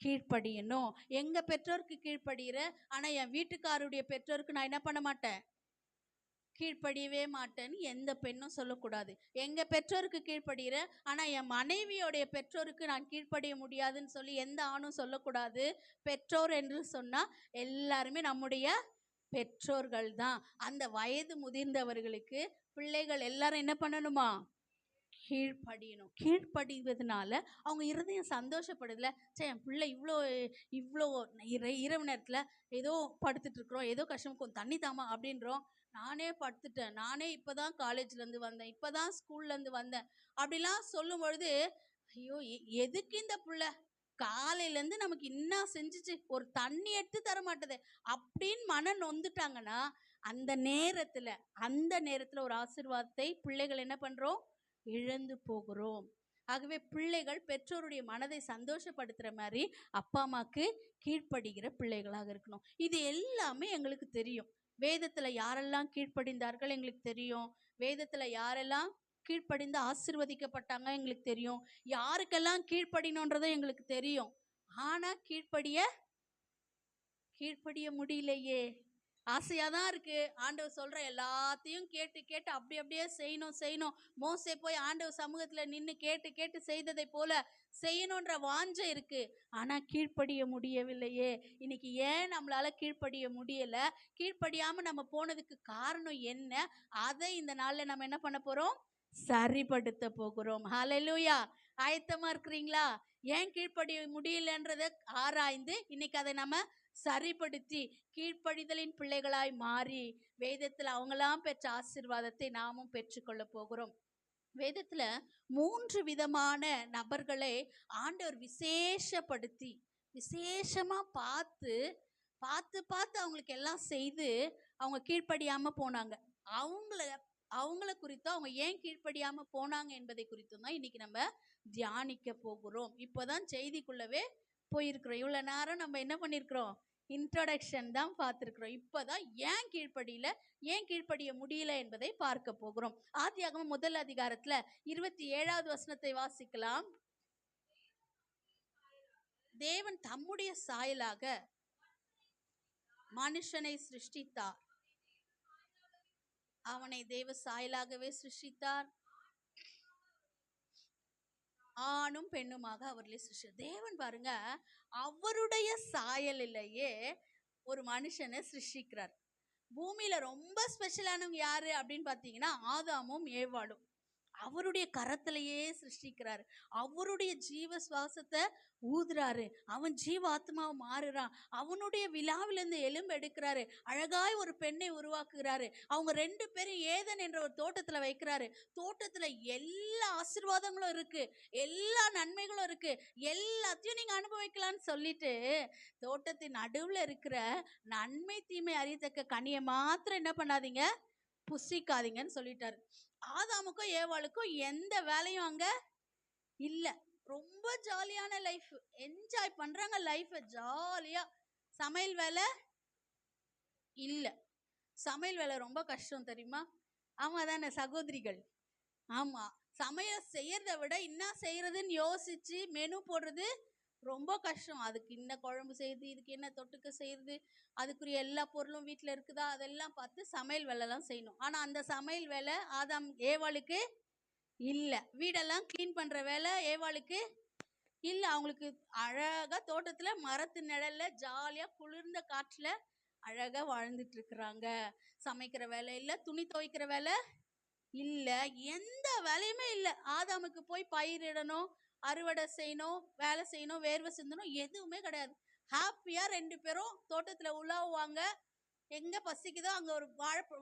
கீழ்ப்படியணும். எங்க பெற்றோருக்கு கீழ்ப்படுகிற, ஆனா என் வீட்டுக்காரருடைய பெற்றோருக்கு நான் என்ன பண்ண மாட்டேன், கீழ்ப்படியவே மாட்டேன்னு எந்த பெண்ணும் சொல்லக்கூடாது. எங்க பெற்றோருக்கு கீழ்ப்படுகிற, ஆனா என் மனைவியோடைய பெற்றோருக்கு நான் கீழ்ப்படிய முடியாதுன்னு சொல்லி எந்த ஆணும் சொல்லக்கூடாது. பெற்றோர் என்று சொன்னா எல்லாருமே நம்முடைய பெற்றோர்கள் தான். அந்த வயது முதிர்ந்தவர்களுக்கு பிள்ளைகள் எல்லாரும் என்ன பண்ணணுமா, கீழ்ப்படியணும். கீழ்ப்படிவதனால அவங்க இருதயம் சந்தோஷப்படுதுல, சே என் பிள்ளை இவ்வளோ இவ்வளோ இரவு நேரத்தில் ஏதோ படுத்துட்டு இருக்கிறோம், ஏதோ கஷ்டம், கொஞ்சம் தண்ணி தாமா அப்படின்றோம், நானே படுத்துட்டேன், நானே இப்பதான் காலேஜ்ல இருந்து வந்தேன், இப்பதான் ஸ்கூல்ல இருந்து வந்தேன் அப்படிலாம் சொல்லும் பொழுது, ஐயோ எதுக்கு இந்த புள்ள காலையில இருந்து நமக்கு என்ன செஞ்சுச்சு, ஒரு தண்ணி எடுத்து தர மாட்டேது அப்படின்னு மன நொந்துட்டாங்கன்னா, அந்த நேரத்துல ஒரு ஆசீர்வாதத்தை பிள்ளைகள் என்ன பண்றோம், இழந்து போகிறோம். ஆகவே பிள்ளைகள் பெற்றோருடைய மனதை சந்தோஷப்படுத்துற மாதிரி அப்பா அம்மாக்கு கீழ்ப்படுகிற பிள்ளைகளாக இருக்கணும். இது எல்லாமே எங்களுக்கு தெரியும். வேதத்துல யாரெல்லாம் கீழ்ப்படிந்தார்கள் எங்களுக்கு தெரியும். வேதத்துல யாரெல்லாம் கீழ்ப்படிந்து ஆசீர்வதிக்கப்பட்டாங்க எங்களுக்கு தெரியும். யாருக்கெல்லாம் கீழ்ப்படினோன்றதும் எங்களுக்கு தெரியும். ஆனா கீழ்ப்படிய முடியலையே. ஆசையா தான் இருக்கு. ஆண்டவர் சொல்ற எல்லாத்தையும் கேட்டு கேட்டு அப்படியே செய்யணும். மோசே போய் ஆண்டவர் சமூகத்துல நின்னு கேட்டு கேட்டு செய்ததை போல செய்யணுன்ற வாஞ்சை இருக்கு. ஆனா கீழ்ப்படிய முடியவில்லையே. இன்னைக்கு ஏன் நம்மளால கீழ்ப்படிய முடியல, கீழ்ப்படியாம நம்ம போனதுக்கு காரணம் என்ன, அதை இந்த நாள்ல நம்ம என்ன பண்ண போறோம், சரிப்படுத்த போகிறோம். ஹalleluya. ஆயத்தமா இருக்கிறீங்களா? ஏன் கீழ்ப்படிய முடியலன்றதை ஆராய்ந்து இன்னைக்கு அதை நம்ம சரிப்படுத்தி கீழ்ப்படிதலின் பிள்ளைகளாய் மாறி வேதத்துல அவங்களாம் பெற்ற ஆசீர்வாதத்தை நாமும் பெற்றுக்கொள்ள போகிறோம். வேதத்துல 3 விதமான நபர்களை ஆண்டவர் விசேஷமா பார்த்து பார்த்து பார்த்து அவங்களுக்கு எல்லாம் செய்து அவங்க கீழ்ப்படியாம போனாங்க. அவங்கள அவங்கள குறித்தும் அவங்க ஏன் கீழ்ப்படியாம போனாங்க என்பதை குறித்தும் தான் இன்னைக்கு நம்ம தியானிக்க போகிறோம். இப்போதான் செய்திக்குள்ளவே போயிருக்கிறோம். இவ்வளவு நேரம் நம்ம என்ன பண்ணிருக்கிறோம், இன்ட்ரோடக்ஷன் தான் பார்த்திருக்கிறோம். இப்போதான் ஏன் கீழ்ப்படிய முடியல என்பதை பார்க்க போகிறோம். ஆதியாகமம் 1 அதிகாரத்துல 27வது வசனத்தை வாசிக்கலாம். தேவன் தம்முடைய சாயலாக மனுஷனை சிருஷ்டித்தார், அவனை தேவ சாயலாகவே சிருஷ்டித்தார், ஆணும் பெண்ணுமாக அவர்களை சிருஷ்டி. தேவன் பாருங்க, அவருடைய சாயலிலேயே ஒரு மனுஷனை சிருஷ்டிக்கிறார். பூமியில ரொம்ப ஸ்பெஷலானவங்க யாரு அப்படின்னு பாத்தீங்கன்னா ஆதாமும் ஏவாளும். அவருடைய கரத்திலேயே சிருஷ்டிக்கிறாரு. அவருடைய ஜீவ சுவாசத்தை ஊதுறாரு. அவன் ஜீவாத்மாவை மாறுறான். அவனுடைய விழாவிலிருந்து எலும்பு எடுக்கிறாரு. அழகாய் ஒரு பெண்ணை உருவாக்குகிறாரு. அவங்க 2 பேரும் ஏதன் என்ற ஒரு தோட்டத்துல வைக்கிறாரு. தோட்டத்துல எல்லா ஆசீர்வாதங்களும் இருக்கு, எல்லா நன்மைகளும் இருக்கு, எல்லாத்தையும் நீங்க அனுபவிக்கலாம்னு சொல்லிட்டு தோட்டத்தின் நடுவுல இருக்கிற நன்மை தீமை அறியத்தக்க கனியை மாத்திரம் என்ன பண்ணாதீங்க, புசிக்காதீங்கன்னு சொல்லிட்டாரு. ஆதாமுக்கும் ஏவாளுக்கும் எந்த வேலையும் அங்க இல்ல. ரொம்ப ஜாலியான லைஃப், என்ஜாய் பண்றாங்க லைஃப் ஜாலியா. சமையல் வேலை இல்ல. சமையல் வேலை ரொம்ப கஷ்டம் தெரியுமா? ஆமா தானே சகோதரிகள்? ஆமா, சமையல் செய்யறதை விட என்ன செய்யறதுன்னு யோசிச்சு மெனு போடுறது ரொம்ப கஷ்டம். அதுக்கு என்ன குழம்பு செய்யுது, இதுக்கு என்ன தொட்டுக்க செய்யுது, அதுக்குரிய எல்லா பொருளும் வீட்டில் இருக்குதா, அதெல்லாம் பார்த்து சமையல் வேலைலாம் செய்யணும். ஆனால் அந்த சமையல் வேலை ஏவாளுக்கு இல்லை. வீடெல்லாம் க்ளீன் பண்ணுற வேலை ஏவாளுக்கு இல்லை. அவங்களுக்கு அழகாக தோட்டத்தில் மரத்து நிழல்ல ஜாலியாக குளிர்ந்த காற்றில் அழகாக வாழ்ந்துட்டு இருக்கிறாங்க. சமைக்கிற வேலை இல்லை, துணி துவைக்கிற வேலை இல்லை, எந்த வேலையுமே இல்லை. ஆதாமுக்கு போய் பயிரிடணும், அறுவடை செய்யணும், வேலை செய்யணும், வேர்வை சிந்தணும், எதுவுமே கிடையாது. ஹாப்பியா 2 பேரும் தோட்டத்துல உலாவுவாங்க. எங்க பசிக்குதோ அங்க ஒரு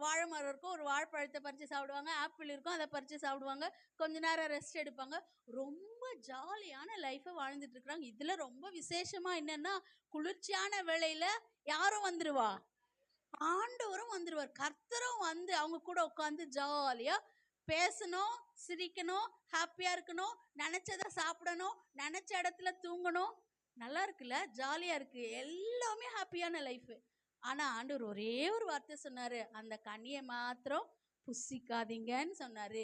வாழை மரம் இருக்கும், ஒரு வாழைப்பழத்தை பறிச்சு சாப்பிடுவாங்க. ஆப்பிள் இருக்கும், அதை பறிச்சு சாப்பிடுவாங்க. கொஞ்ச நேரம் ரெஸ்ட் எடுப்பாங்க. ரொம்ப ஜாலியான லைஃபை வாழ்ந்துட்டு இருக்கிறாங்க. இதுல ரொம்ப விசேஷமா என்னன்னா, குளிர்ச்சியான வேளையில யாரும் வந்துருவா, ஆண்டவரும் வந்துருவார். கர்த்தரும் வந்து அவங்க கூட உட்காந்து ஜாலியா பேசணும், சிரிக்கணும், ஹாப்பியா இருக்கணும், நினைச்சதை சாப்பிடணும், நினைச்ச இடத்துல தூங்கணும். நல்லா இருக்குல்ல, ஜாலியா இருக்கு, எல்லாமே ஹாப்பியான லைஃப். ஆனா ஆண்டவர் ஒரே ஒரு வார்த்தை சொன்னாரு, அந்த கனியை மாத்திரம் புசிக்காதீங்கன்னு சொன்னாரு.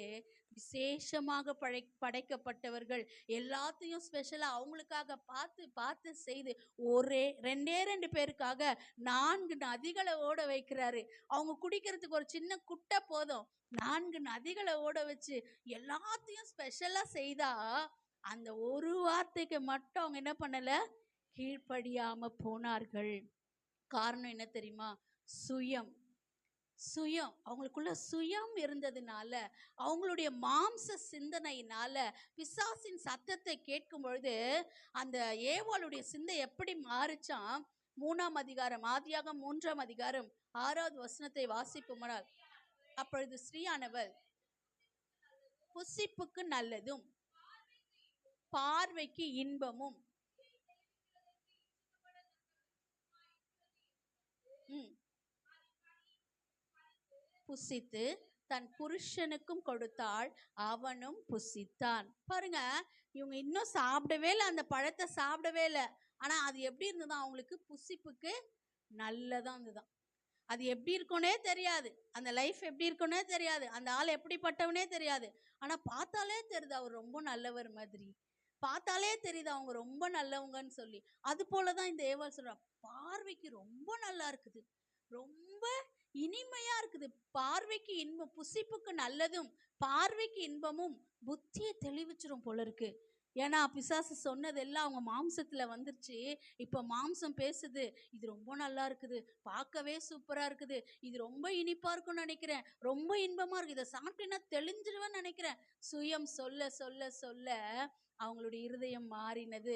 விசேஷமாக படைக்கப்பட்டவர்கள் எல்லாத்தையும் ஸ்பெஷலா அவங்களுக்காக பார்த்து பார்த்து செய்து ஒரே 2 பேருக்காக 4 நதிகளை ஓட வைக்கிறாரு. அவங்க குடிக்கிறதுக்கு ஒரு சின்ன குட்டை போதும், 4 நதிகளை ஓட வச்சு எல்லாத்தையும் ஸ்பெஷலா செய்தா, அந்த ஒரு வார்த்தைக்கு மட்டும் அவங்க என்ன பண்ணல, கீழ்ப்படியாம போனார்கள். காரணம் என்ன தெரியுமா? சுயம். அவங்களுக்குள்ள சுயம் இருந்ததுனால, அவங்களுடைய மாம்ச சிந்தனையினால பிசாசின் சத்தத்தை கேட்கும் பொழுது அந்த ஏவாளுடைய சிந்தை எப்படி மாறுச்சான், 3ஆம் அதிகாரம், ஆதியாகமம் 3ஆம் அதிகாரம் 6வது வசனத்தை வாசிப்போமானால், அப்பொழுது ஸ்ரீயானவள் புசிப்புக்கு நல்லதும் பார்வைக்கு இன்பமும் புசித்து தன் புருஷனுக்கும் கொடுத்தாள், அவனும் புசித்தான். பாருங்க, இவங்க இன்னும் சாப்பிடவே இல்லை, அந்த பழத்தை சாப்பிடவே இல்லை. ஆனா அது எப்படி இருந்ததா? அவங்களுக்கு புசிப்புக்கு நல்லதா இருந்ததுதான். அது எப்படி இருக்கும்னே தெரியாது, அந்த லைஃப் எப்படி இருக்கும்னே தெரியாது, அந்த ஆள் எப்படிப்பட்டவனே தெரியாது. ஆனா பார்த்தாலே தெரியுது அவர் ரொம்ப நல்லவர் மாதிரி, பார்த்தாலே தெரியுது அவங்க ரொம்ப நல்லவங்கன்னு சொல்லி. அது போலதான் இந்த ஏவாள் சொல்றா, பார்வைக்கு ரொம்ப நல்லா இருக்குது, ரொம்ப இனிமையா இருக்குது, பார்வைக்கு இன்பம், புசிப்புக்கு நல்லதும் பார்வைக்கு இன்பமும் புத்தியை தெளிவிச்சிரும் போல இருக்கு. ஏன்னா பிசாசு சொன்னதெல்லாம் அவங்க மாம்சத்துல வந்துருச்சு. இப்ப மாம்சம் பேசுது, இது ரொம்ப நல்லா இருக்குது, பார்க்கவே சூப்பரா இருக்குது, இது ரொம்ப இனிப்பா இருக்கும்னு நினைக்கிறேன், ரொம்ப இன்பமா இருக்கு, இதை சாப்பிட்டேன்னா தெளிஞ்சிருவேன்னு நினைக்கிறேன். சுயம் சொல்ல சொல்ல சொல்ல அவங்களுடைய இருதயம் மாறினது.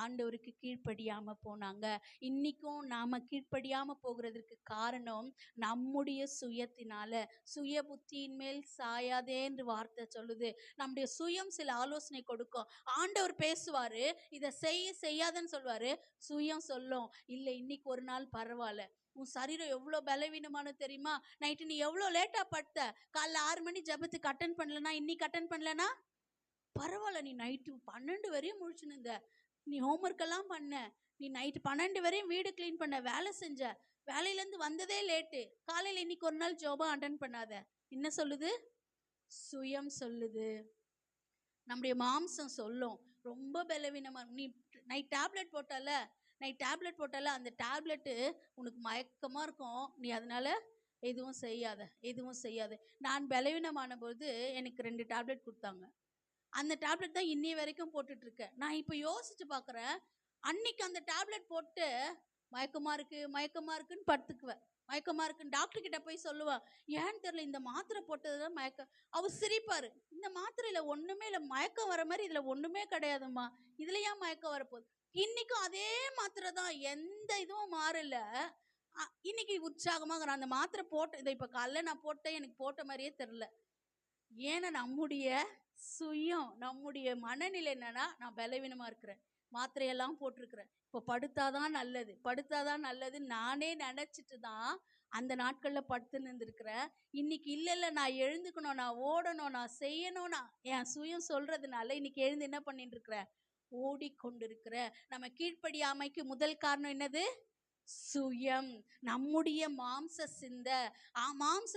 ஆண்டவருக்கு கீழ்ப்படியாம போனாங்க. இன்னைக்கும் நாம கீழ்ப்படியாம போகிறதுக்கு காரணம் நம்முடைய சுயத்தினால. சுய புத்தியின் மேல் சாயாதே என்று வார்த்தை சொல்லுது. நம்முடைய சுயம் சில ஆலோசனை கொடுக்கும். ஆண்டவர் பேசுவாரு, இதை செய்யாதன்னு சொல்வாரு. சுயம் சொல்லும், இல்லை இன்னைக்கு ஒரு நாள் பரவாயில்ல, உன் சரீரம் எவ்வளோ பலவீனமான தெரியுமா, நைட்டு நீ எவ்வளோ லேட்டா படுத்த, காலைல 6 மணி ஜபத்துக்கு அட்டன் பண்ணலனா, இன்னைக்கு அட்டன் பண்ணலனா பரவாயில்ல, நீ நைட்டு 12 வரையும் முழிச்சுன்னு, நீ ஹோம்ஒர்க் எல்லாம் பண்ண, நீ நைட்டு 12 வரையும் வீடு கிளீன் பண்ண, வேலை செஞ்ச, வேலையிலேருந்து வந்ததே லேட்டு, காலையில் இன்னைக்கு ஒரு நாள் ஜோபா அட்டன் பண்ணாத. என்ன சொல்லுது? சுயம் சொல்லுது. நம்முடைய மாம்சம் சொல்லும், ரொம்ப பலவீனமா, நீ நைட் டேப்லெட் போட்டால அந்த டேப்லெட்டு உனக்கு மயக்கமா இருக்கும், நீ அதனால எதுவும் செய்யாத. நான் பலவீனமான போது எனக்கு 2 டேப்லெட் கொடுத்தாங்க. அந்த டேப்லெட் தான் இன்னி வரைக்கும் போட்டுட்டு இருக்கேன். நான் இப்போ யோசிச்சு பார்க்குறேன், அன்னைக்கு அந்த டேப்லெட் போட்டு மயக்கமா இருக்குன்னு படுத்துக்குவேன். மயக்கமா இருக்குன்னு டாக்டர் கிட்ட போய் சொல்லுவேன், ஏன்னு தெரியல, இந்த மாத்திரை போட்டதுதான் மயக்கம். அவர் சிரிப்பாரு, இந்த மாத்திரையில ஒண்ணுமே இல்லை, மயக்கம் வர மாதிரி இதுல ஒண்ணுமே கிடையாதும்மா, இதுல ஏன் மயக்கம் வரப்போகுது. இன்னைக்கும் அதே மாத்திரை தான், எந்த இதுவும் மாறல. இன்னைக்கு உற்சாகமாக அந்த மாத்திரை போட்ட, இதை இப்ப காலைல நான் போட்டேன், எனக்கு போட்ட மாதிரியே தெரியல. ஏன்னா நம்முடைய சுயம், நம்முடைய மனநிலை என்னன்னா, நான் பலவீனமா இருக்கிறேன், மாத்திரையெல்லாம் போட்டிருக்கிறேன், இப்போ படுத்தாதான் நல்லது நானே நினைச்சிட்டு தான் அந்த நாட்கள்ல படுத்துன்னு இருந்திருக்கிறேன். இன்னைக்கு இல்ல, நான் எழுந்துக்கணும், நான் ஓடணும், நான் செய்யணும், நான் என் சுயம் சொல்றதுனால இன்னைக்கு எழுந்து என்ன பண்ணிட்டு இருக்கிறேன், ஓடிக்கொண்டிருக்கிற. நம்ம கீழ்ப்படியாமைக்கு முதல் காரணம் என்னது? சுயம், நம்முடைய மாம்ச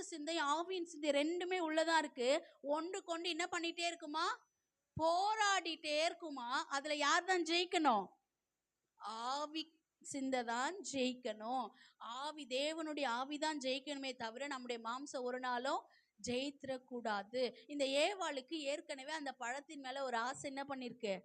சிந்தை ஆவியின் சிந்தை ரெண்டுமே உள்ளதா இருக்கு. ஒன்று கொண்டு என்ன பண்ணிட்டே இருக்குமா? போராடிட்டே இருக்குமா. அதுல யார் தான் ஜெயிக்கணும்? ஆவி சிந்தை தான் ஜெயிக்கணும். ஆவி, தேவனுடைய ஆவிதான் ஜெயிக்கணுமே தவிர நம்முடைய மாம்சம் ஒரு நாளும் ஜெயித்திரக்கூடாது. இந்த ஏவாளுக்கு ஏற்கனவே அந்த பழத்தின் மேல ஒரு ஆசை என்ன பண்ணிருக்கு,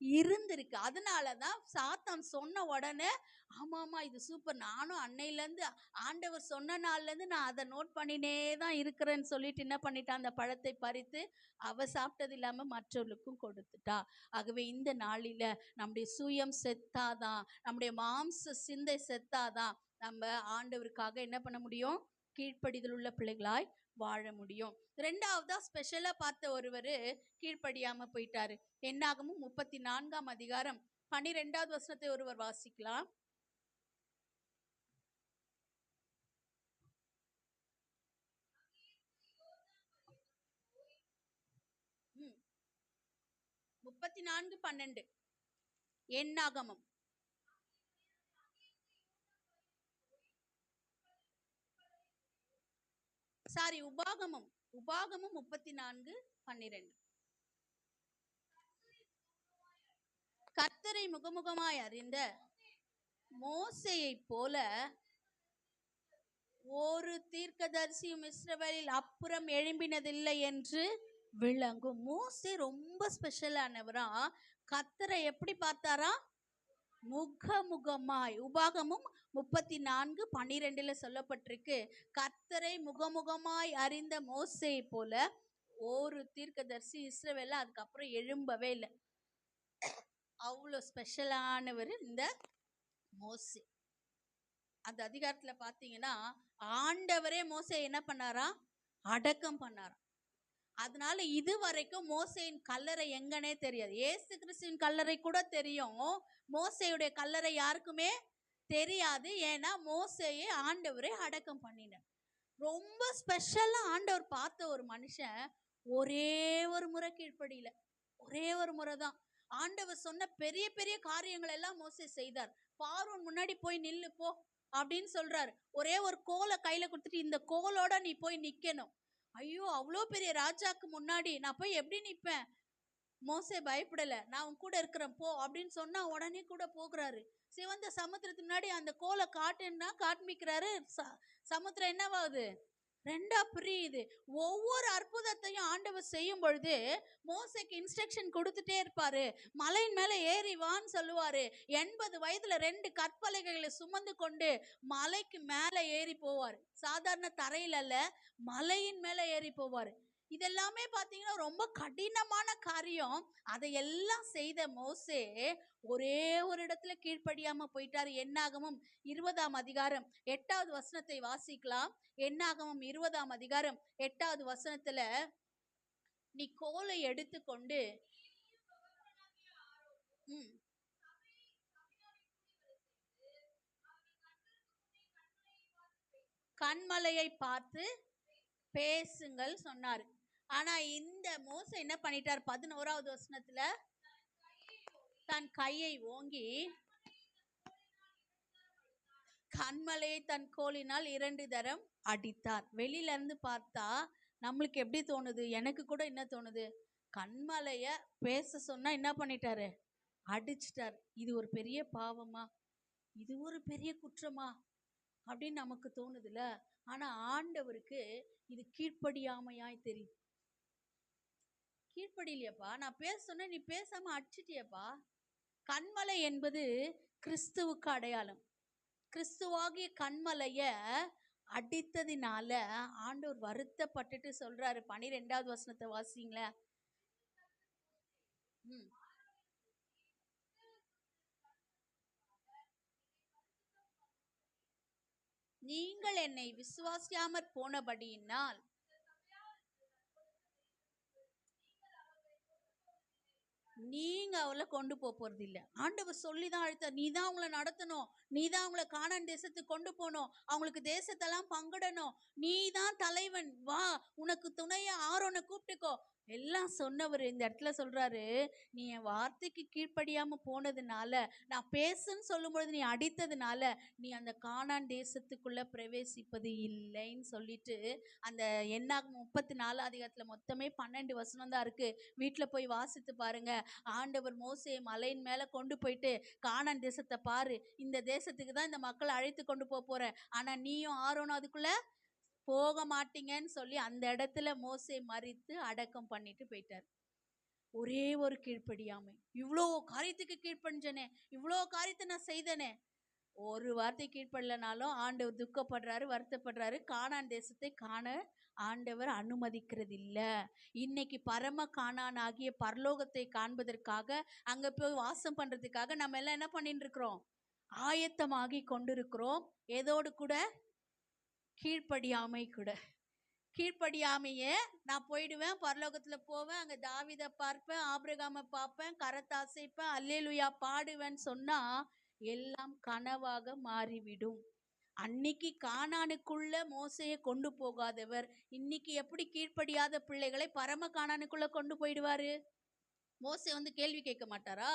இருந்திருக்கு. அதனாலதான் சாத்தான் சொன்ன உடனே, ஆமாமா இது சூப்பர், நானும் அன்னையிலேருந்து ஆண்டவர் சொன்ன நாள்லேருந்து நான் அதை நோட் பண்ணினே தான் இருக்கிறேன்னு சொல்லிட்டு என்ன பண்ணிட்டான், அந்த பழத்தை பறித்து அவ சாப்பிட்டது இல்லாமல் மற்றவர்களுக்கும் கொடுத்துட்டா. ஆகவே இந்த நாளில நம்முடைய சுயம் செத்தாதான், நம்முடைய மாம்ச சிந்தை செத்தாதான் நம்ம ஆண்டவருக்காக என்ன பண்ண முடியும், கீழ்ப்படிதல் உள்ள பிள்ளைகளாய் வாழ முடியும். ரெண்டாவதா ஸ்பெஷலா பார்த்த ஒருவர் கீழ்ப்படியாம போயிட்டாரு. என்னாகமும் 34ஆம் அதிகாரம் 12வது வசனத்தை ஒருவர் வாசிக்கலாம். ம் 34:12 என்னாகமம். சாரி, உபாகமம் 34:12. கர்த்தரை முகமுகமாய் அறிந்த மோசேயை போல ஒரு தீர்க்கதரிசியும் இஸ்ரவேலில் அப்புறம் எழும்பினதில்லை என்று விளங்கும். மோசே ரொம்ப ஸ்பெஷலானவரா. கர்த்தரை எப்படி பார்த்தாரா? முகமுகமாய். உபாகமும் 34:12 சொல்லப்பட்டிருக்கு, கர்த்தரை முகமுகமாய் அறிந்த மோசேயை போல ஒரு தீர்க்கதரிசி இஸ்ரவேல்ல அதுக்கப்புறம் எழும்பவே இல்லை. அவ்வளோ ஸ்பெஷலானவர் இந்த மோசே. அந்த அதிகாரத்துல பாத்தீங்கன்னா ஆண்டவரே மோசே என்ன பண்ணாரா, அடக்கம் பண்ணாராம். அதனால இது வரைக்கும் மோசேயின் கல்லறை எங்கனே தெரியாது. ஏசு கிறிஸ்துவின் கல்லறை கூட தெரியும், மோசேயுடைய கல்லறை யாருக்குமே தெரியாது. ஏன்னா மோசேயை ஆண்டவரே அடக்கம் பண்ணினார். ரொம்ப ஸ்பெஷலா ஆண்டவர் பார்த்த ஒரு மனுஷன் ஒரே ஒரு முறை கீழ்ப்படியில, ஒரே ஒரு முறை தான். ஆண்டவர் சொன்ன பெரிய பெரிய காரியங்கள் எல்லாம் மோசே செய்தார். பார்வோன் முன்னாடி போய் நில்லு போ அப்படின்னு சொல்றாரு. ஒரே ஒரு கோலை கையில கொடுத்துட்டு இந்த கோலோட நீ போய் நிக்கணும். ஐயோ, அவ்வளோ பெரிய ராஜாக்கு முன்னாடி நான் போய் எப்படி நிப்பேன்? மோசே பயப்படல, நான் உன் கூட இருக்கிறேன் போ அப்படின்னு சொன்னா உடனே கூட போகிறாரு. சிவந்த சமுத்திரத்துக்கு முன்னாடி அந்த கோலை காட்டுன்னா காண்பிக்கிறாரு. சமுத்திரம் என்னவாகுது? ரெண்டா பிரியுது. ஒவ்வொரு அற்புதத்தையும் ஆண்டவர் செய்யும் பொழுது மோசேக்கு இன்ஸ்ட்ரக்ஷன் கொடுத்துட்டே இருப்பாரு. மலையின் மேல ஏறி வான்னு சொல்லுவாரு. 80 வயதுல 2 கற்பலகைகளை சுமந்து கொண்டு மலைக்கு மேல ஏறி போவார். சாதாரண தரையில அல்ல, மலையின் மேல ஏறி போவார். இதெல்லாமே பாத்தீங்கன்னா ரொம்ப கடினமான காரியம். அதையெல்லாம் செய்த மோசே ஒரே ஒரு இடத்துல கீழ்ப்படியாம போயிட்டாரு. என்னாகமம் 20ஆம் அதிகாரம் 8வது வசனத்தை வாசிக்கலாம். என்னாகமம் 20ஆம் அதிகாரம் 8வது வசனத்துல, நீ கோலை எடுத்துக்கொண்டு கண்மலையை பார்த்து பேசுங்கள் சொன்னார். ஆனா இந்த மோசே என்ன பண்ணிட்டார்? 11வது வசனத்துல தன் கையை ஓங்கி கண்மலையை தன் கோலினால் 2 தரம் அடித்தார். வெளியில இருந்து பார்த்தா நம்மளுக்கு எப்படி தோணுது? எனக்கு கூட என்ன தோணுது? கண்மலைய பேச சொன்னா என்ன பண்ணிட்டாரு? அடிச்சிட்டார். இது ஒரு பெரிய பாவமா? இது ஒரு பெரிய குற்றமா அப்படின்னு நமக்கு தோணுதுல. ஆனா ஆண்டவருக்கு இது கீழ்ப்படியாமையாய் தெரியும். கீழ்ப்படியிலையப்பா, நான் பேச சொன்ன நீ பேசாம அடிச்சிட்டியப்பா. கண்மலை என்பது கிறிஸ்துவுக்கு அடையாளம். கிறிஸ்துவாகிய கண்மலைய அடித்ததினால ஆண்டவர் வருத்தப்பட்டுட்டு சொல்றாரு. 12வது வசனத்தை வாசிங்களேன். நீங்கள் என்னை விசுவாசியாமற் போனபடியினால் நீங்க அவளை கொண்டு போறது இல்லை. ஆண்டவர் சொல்லிதான் அழுத்த, நீ தான் அவங்கள நடத்தணும், நீ தான் அவங்கள கானான் தேசத்துக்கு கொண்டு போகணும், அவங்களுக்கு தேசத்தெல்லாம் பங்கிடணும், நீ தான் தலைவன், வா உனக்கு துணையா ஆரோனை கூப்பிட்டுக்கோ எல்லாம் சொன்னவர் இந்த இடத்துல சொல்றாரு, நீ என் வார்த்தைக்கு கீழ்ப்படியாம போனதுனால, நான் பேசுன்னு சொல்லும் பொழுது நீ அடித்ததுனால நீ அந்த கானான் தேசத்துக்குள்ள பிரவேசிப்பது இல்லைன்னு சொல்லிட்டு, அந்த என்னாகும் 34 அதிகாரத்துல மொத்தமே 12 வசனம் தான் இருக்கு. வீட்டுல போய் வாசித்து பாருங்க. ஆண்டவர் மோசேயை மலையின் மேல கொண்டு போயிட்டு, கானான் தேசத்தை பாரு, இந்த தேசத்துக்கு தான் இந்த மக்களை அழைத்து கொண்டு போற, ஆனா நீயும் ஆரோனும் அதுக்குள்ள போக மாட்டீங்கன்னு சொல்லி அந்த இடத்துல மோசே மரித்து அடக்கம் பண்ணிட்டு போயிட்டார். ஒரே ஒரு கீழ்ப்படியாமை. இவ்வளோ காரியத்துக்கு கீழ்ப்படிஞ்சனே, இவ்வளோ காரியத்தை நான் செய்தனே, ஒரு வார்த்தை கீழ்ப்படலனாலும் ஆண்டவர் துக்கப்படுறாரு, வருத்தப்படுறாரு. கானான் தேசத்தை காண ஆண்டவர் அனுமதிக்கிறது இல்ல. இன்னைக்கு பரம கானான் ஆகிய பரலோகத்தை காண்பதற்காக, அங்க போய் வாசம் பண்றதுக்காக நம்ம எல்லாம் என்ன பண்ணிட்டு இருக்கிறோம்? ஆயத்தமாகி கொண்டிருக்கிறோம். ஏதோடு கூட? கீழ்ப்படியாமை கூட. கீழ்ப்படியாமையே நான் போயிடுவேன், பரலோகத்துல போவேன், அங்க தாவீதை பார்ப்பேன், ஆபிரகாமை பார்ப்பேன், கரத்தை அசைப்பேன், அல்லேலூயா பாடுவேன்னு சொன்னா எல்லாம் கனவாக மாறிவிடும். அன்னைக்கு கானானுக்குள்ள மோசையை கொண்டு போகாதவர் இன்னைக்கு எப்படி கீழ்ப்படியாத பிள்ளைகளை பரம கானானுக்குள்ள கொண்டு போயிடுவாரு? மோசே வந்து கேள்வி கேட்க மாட்டாரா?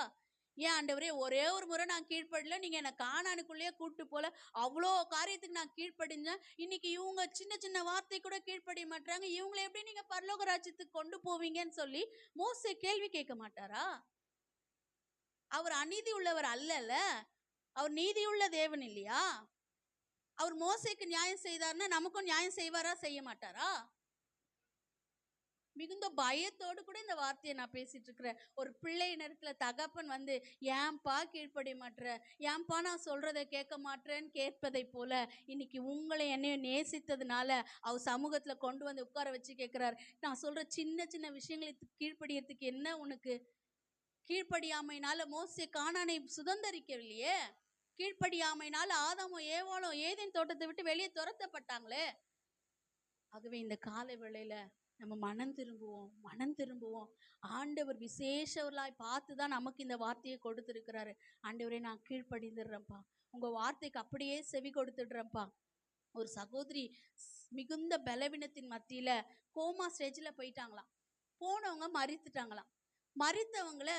ஏன் ஆண்டவரே, ஒரே ஒரு முறை நான் கீழ்ப்படல, நீங்க என்னை கானானுக்குள்ளேயே கூட்டு போல, அவ்வளோ காரியத்துக்கு நான் கீழ்ப்படிஞ்சேன், இன்னைக்கு இவங்க சின்ன சின்ன வார்த்தை கூட கீழ்ப்படிய மாட்டாங்க, இவங்களை எப்படி நீங்க பரலோக ராஜ்யத்துக்கு கொண்டு போவீங்கன்னு சொல்லி மோசே கேள்வி கேட்க மாட்டாரா? அவர் அநீதி உள்ளவர் அல்லல, அவர் நீதியுள்ள தேவன் இல்லையா? அவர் மோசேக்கு நியாயம் செய்தார்னா நமக்கும் நியாயம் செய்வாரா, செய்ய மாட்டாரா? மிகுந்த பயத்தோடு கூட இந்த வார்த்தையை நான் பேசிட்டு இருக்கிறேன். ஒரு பிள்ளை நேரத்துல தகப்பன் வந்து, ஏன்பா கீழ்ப்படிய மாட்டேற, ஏன்பா நான் சொல்றதை கேட்க மாட்டேன்னு கேட்பதை போல இன்னைக்கு உங்களை என்னையும் நேசித்ததுனால அவர் சமூகத்துல கொண்டு வந்து உட்கார வச்சு கேட்கிறார், நான் சொல்ற சின்ன சின்ன விஷயங்களுக்கு கீழ்ப்படியறதுக்கு என்ன உனக்கு? கீழ்ப்படியாமையினால மோசே கானானை சுதந்தரிக்கவில்லையே, கீழ்ப்படியாமையினால் ஆதாமும் ஏவாளும் ஏதேன் தோட்டத்தை விட்டு வெளியே துரத்தப்பட்டாங்களே. ஆகவே இந்த காலை வேளையில நம்ம மனம் திரும்புவோம். ஆண்டவர் விசேஷவர்களாய் பார்த்து தான் நமக்கு இந்த வார்த்தையை கொடுத்திருக்கிறாரு. ஆண்டவரே, நான் கீழ்ப்படிந்துடுறேன்ப்பா, உங்க வார்த்தைக்கு அப்படியே செவி கொடுத்துடுறேன்ப்பா. ஒரு சகோதரி மிகுந்த பலவீனத்தின் மத்தியில கோமா ஸ்டேஜில் போயிட்டாங்களாம். போனவங்க மரித்துட்டாங்களாம். மரித்தவங்கள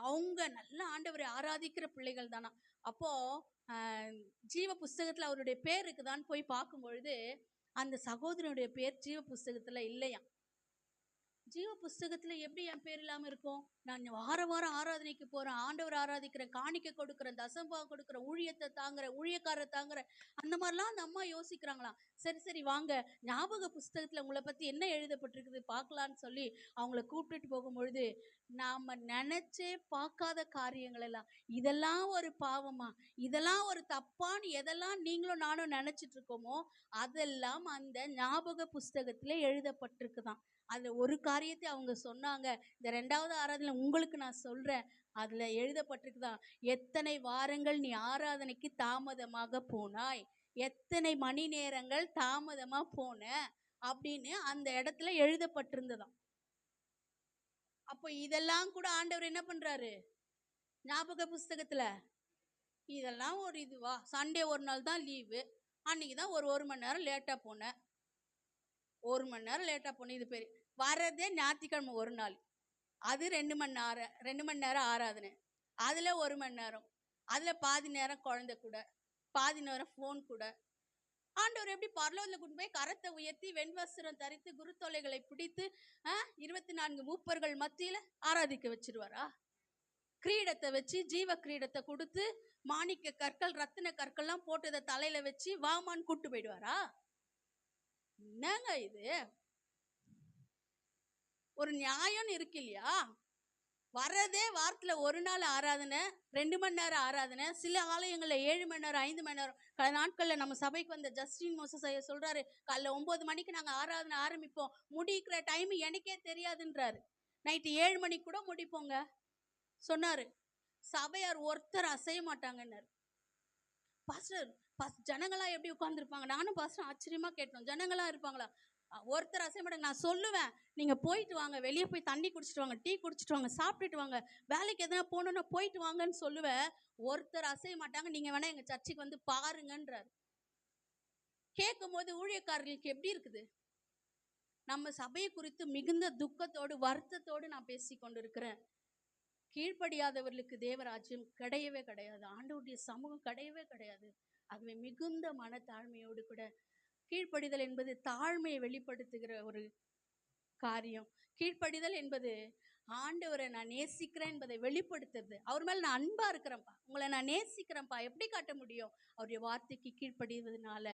அவங்க நல்ல ஆண்டவரை ஆராதிக்கிற பிள்ளைகள் தானா. அப்போ ஜீவ புஸ்தகத்துல அவருடைய பேர் இருக்குதான்னு போய் பார்க்கும் பொழுது அந்த சகோதரனுடைய பேர் ஜீவ புஸ்தகத்துல இல்லையா. ஜீவ புஸ்தகத்துல எப்படி என் பேர் இல்லாம இருக்கும்? நான் வாரம் ஆராதனைக்கு போறேன், ஆண்டவர் ஆராதிக்கிறேன், காணிக்கை கொடுக்குறேன், தசம்பாகம் கொடுக்குறேன், ஊழியத்தை தாங்குறேன், ஊழியக்காரரை தாங்குறேன், அந்த மாதிரிலாம் அந்த அம்மா யோசிக்கிறாங்களாம். சரி வாங்க, ஞாபக புஸ்தகத்துல உங்களை பத்தி என்ன எழுதப்பட்டிருக்குது பார்க்கலான்னு சொல்லி அவங்கள கூப்பிட்டுட்டு போகும்பொழுது, நாம நினைச்சே பார்க்காத காரியங்கள் எல்லாம், இதெல்லாம் ஒரு பாவமா, இதெல்லாம் ஒரு தப்பான்னு எதெல்லாம் நீங்களும் நானும் நினைச்சிட்டு இருக்கோமோ அதெல்லாம் அந்த ஞாபக புஸ்தகத்துல எழுதப்பட்டிருக்குதான். அதுல ஒரு காரியத்தை அவங்க சொன்னாங்க. இந்த 2வது ஆராதனை உங்களுக்கு நான் சொல்றேன், அதுல எழுதப்பட்டிருக்குதான், எத்தனை வாரங்கள் நீ ஆராதனைக்கு தாமதமாக போனாய், எத்தனை மணி நேரங்கள் தாமதமா போன அப்படின்னு அந்த இடத்துல எழுதப்பட்டிருந்ததாம். அப்போ இதெல்லாம் கூட ஆண்டவர் என்ன பண்றாரு? ஞாபக புஸ்தகத்துல இதெல்லாம் ஒரு இதுவா? சண்டே ஒரு நாள் தான் லீவு, அன்னைக்கு தான் ஒரு மணி நேரம் லேட்டா போனேன், 1 மணி நேரம் லேட்டா போனேன். இது பெரிய வரதே ஞாயிற்றுக்கிழமை ஒரு நாள், அது 2 மணி நேரம் ஆராதனை, அதுல 1 மணி நேரம், அதுல பாதி நேரம் குழந்தை கூட, பாதி நேரம் ஃபோன் கூட. ஆண்டவர் எப்படி பரலோகத்துல கொண்டு போய் கரத்தை உயர்த்தி வெண்வஸ்திரம் தரித்து குருத்தொலைகளை பிடித்து 24 மூப்பர்கள் மத்தியில ஆராதிக்க வச்சிருவாரா? கிரீடத்தை வச்சு, ஜீவ கிரீடத்தை கொடுத்து, மாணிக்க கற்கள் ரத்தின கற்கள்லாம் போட்டதை தலையில வச்சு வாமான்னு கூட்டு போயிடுவாரா? என்னங்க இது? ஒரு நியாயம் இருக்கு இல்லையா? வரதே வாரத்துல ஒரு நாள் ஆராதனை, 2 மணி நேரம் ஆராதனை, சில ஆலயங்கள்ல 7 மணி நேரம், 5 மணி நேரம். பல நாட்கள்ல நம்ம சபைக்கு வந்த ஜஸ்டின் மோசஸ் ஐயா சொல்றாரு, காலைல 9 மணிக்கு நாங்க ஆராதனை ஆரம்பிப்போம், முடிக்கிற டைம் எனக்கே தெரியாதுன்றாரு. நைட்டு 7 மணிக்கு கூட முடிப்போங்க சொன்னாரு. சபையார் ஒருத்தர் அசைய மாட்டாங்கன்னாரு. பாஸ்டர் ஜனங்களா எப்படி உட்கார்ந்துருப்பாங்க? நானும் பாஸ்டர் ஆச்சரியமா கேட்டோம், ஜனங்களா இருப்பாங்களா? ஒருத்தர் அசைய மாட்டாங்க. நான் சொல்லுவேன், நீங்க போயிட்டு வாங்க, வெளியே போய் தண்ணி குடிச்சிட்டு வாங்க, டீ குடிச்சிட்டு வாங்க, சாப்பிட்டுட்டு வாங்க, வேலைக்கு எதனா போகணுன்னா போயிட்டு வாங்கன்னு சொல்லுவேன். ஒருத்தர் அசைய மாட்டாங்க. நீங்க வேணா எங்க சர்ச்சுக்கு வந்து பாருங்கன்றார். கேட்கும் போது ஊழியக்காரர்களுக்கு எப்படி இருக்குது? நம்ம சபையை குறித்து மிகுந்த துக்கத்தோடு வருத்தத்தோடு நான் பேசி கொண்டிருக்கிறேன். கீழ்ப்படியாதவர்களுக்கு தேவராஜ்யம் கிடையவே கிடையாது, ஆண்டவருடைய சமூகம் கிடையவே கிடையாது. ஆகவே மிகுந்த மனத்தாழ்மையோடு கூட, கீழ்ப்படிதல் என்பது தாழ்மையை வெளிப்படுத்துகிற ஒரு காரியம். கீழ்ப்படிதல் என்பது ஆண்டவரை நான் நேசிக்கிறேன் என்பதை வெளிப்படுத்துறது. அவர் மேல நான் அன்பா இருக்கிறேன்ப்பா, உங்களை நான் நேசிக்கிறேன்ப்பா எப்படி காட்ட முடியும்? அவருடைய வார்த்தைக்கு கீழ்ப்படிவதனால.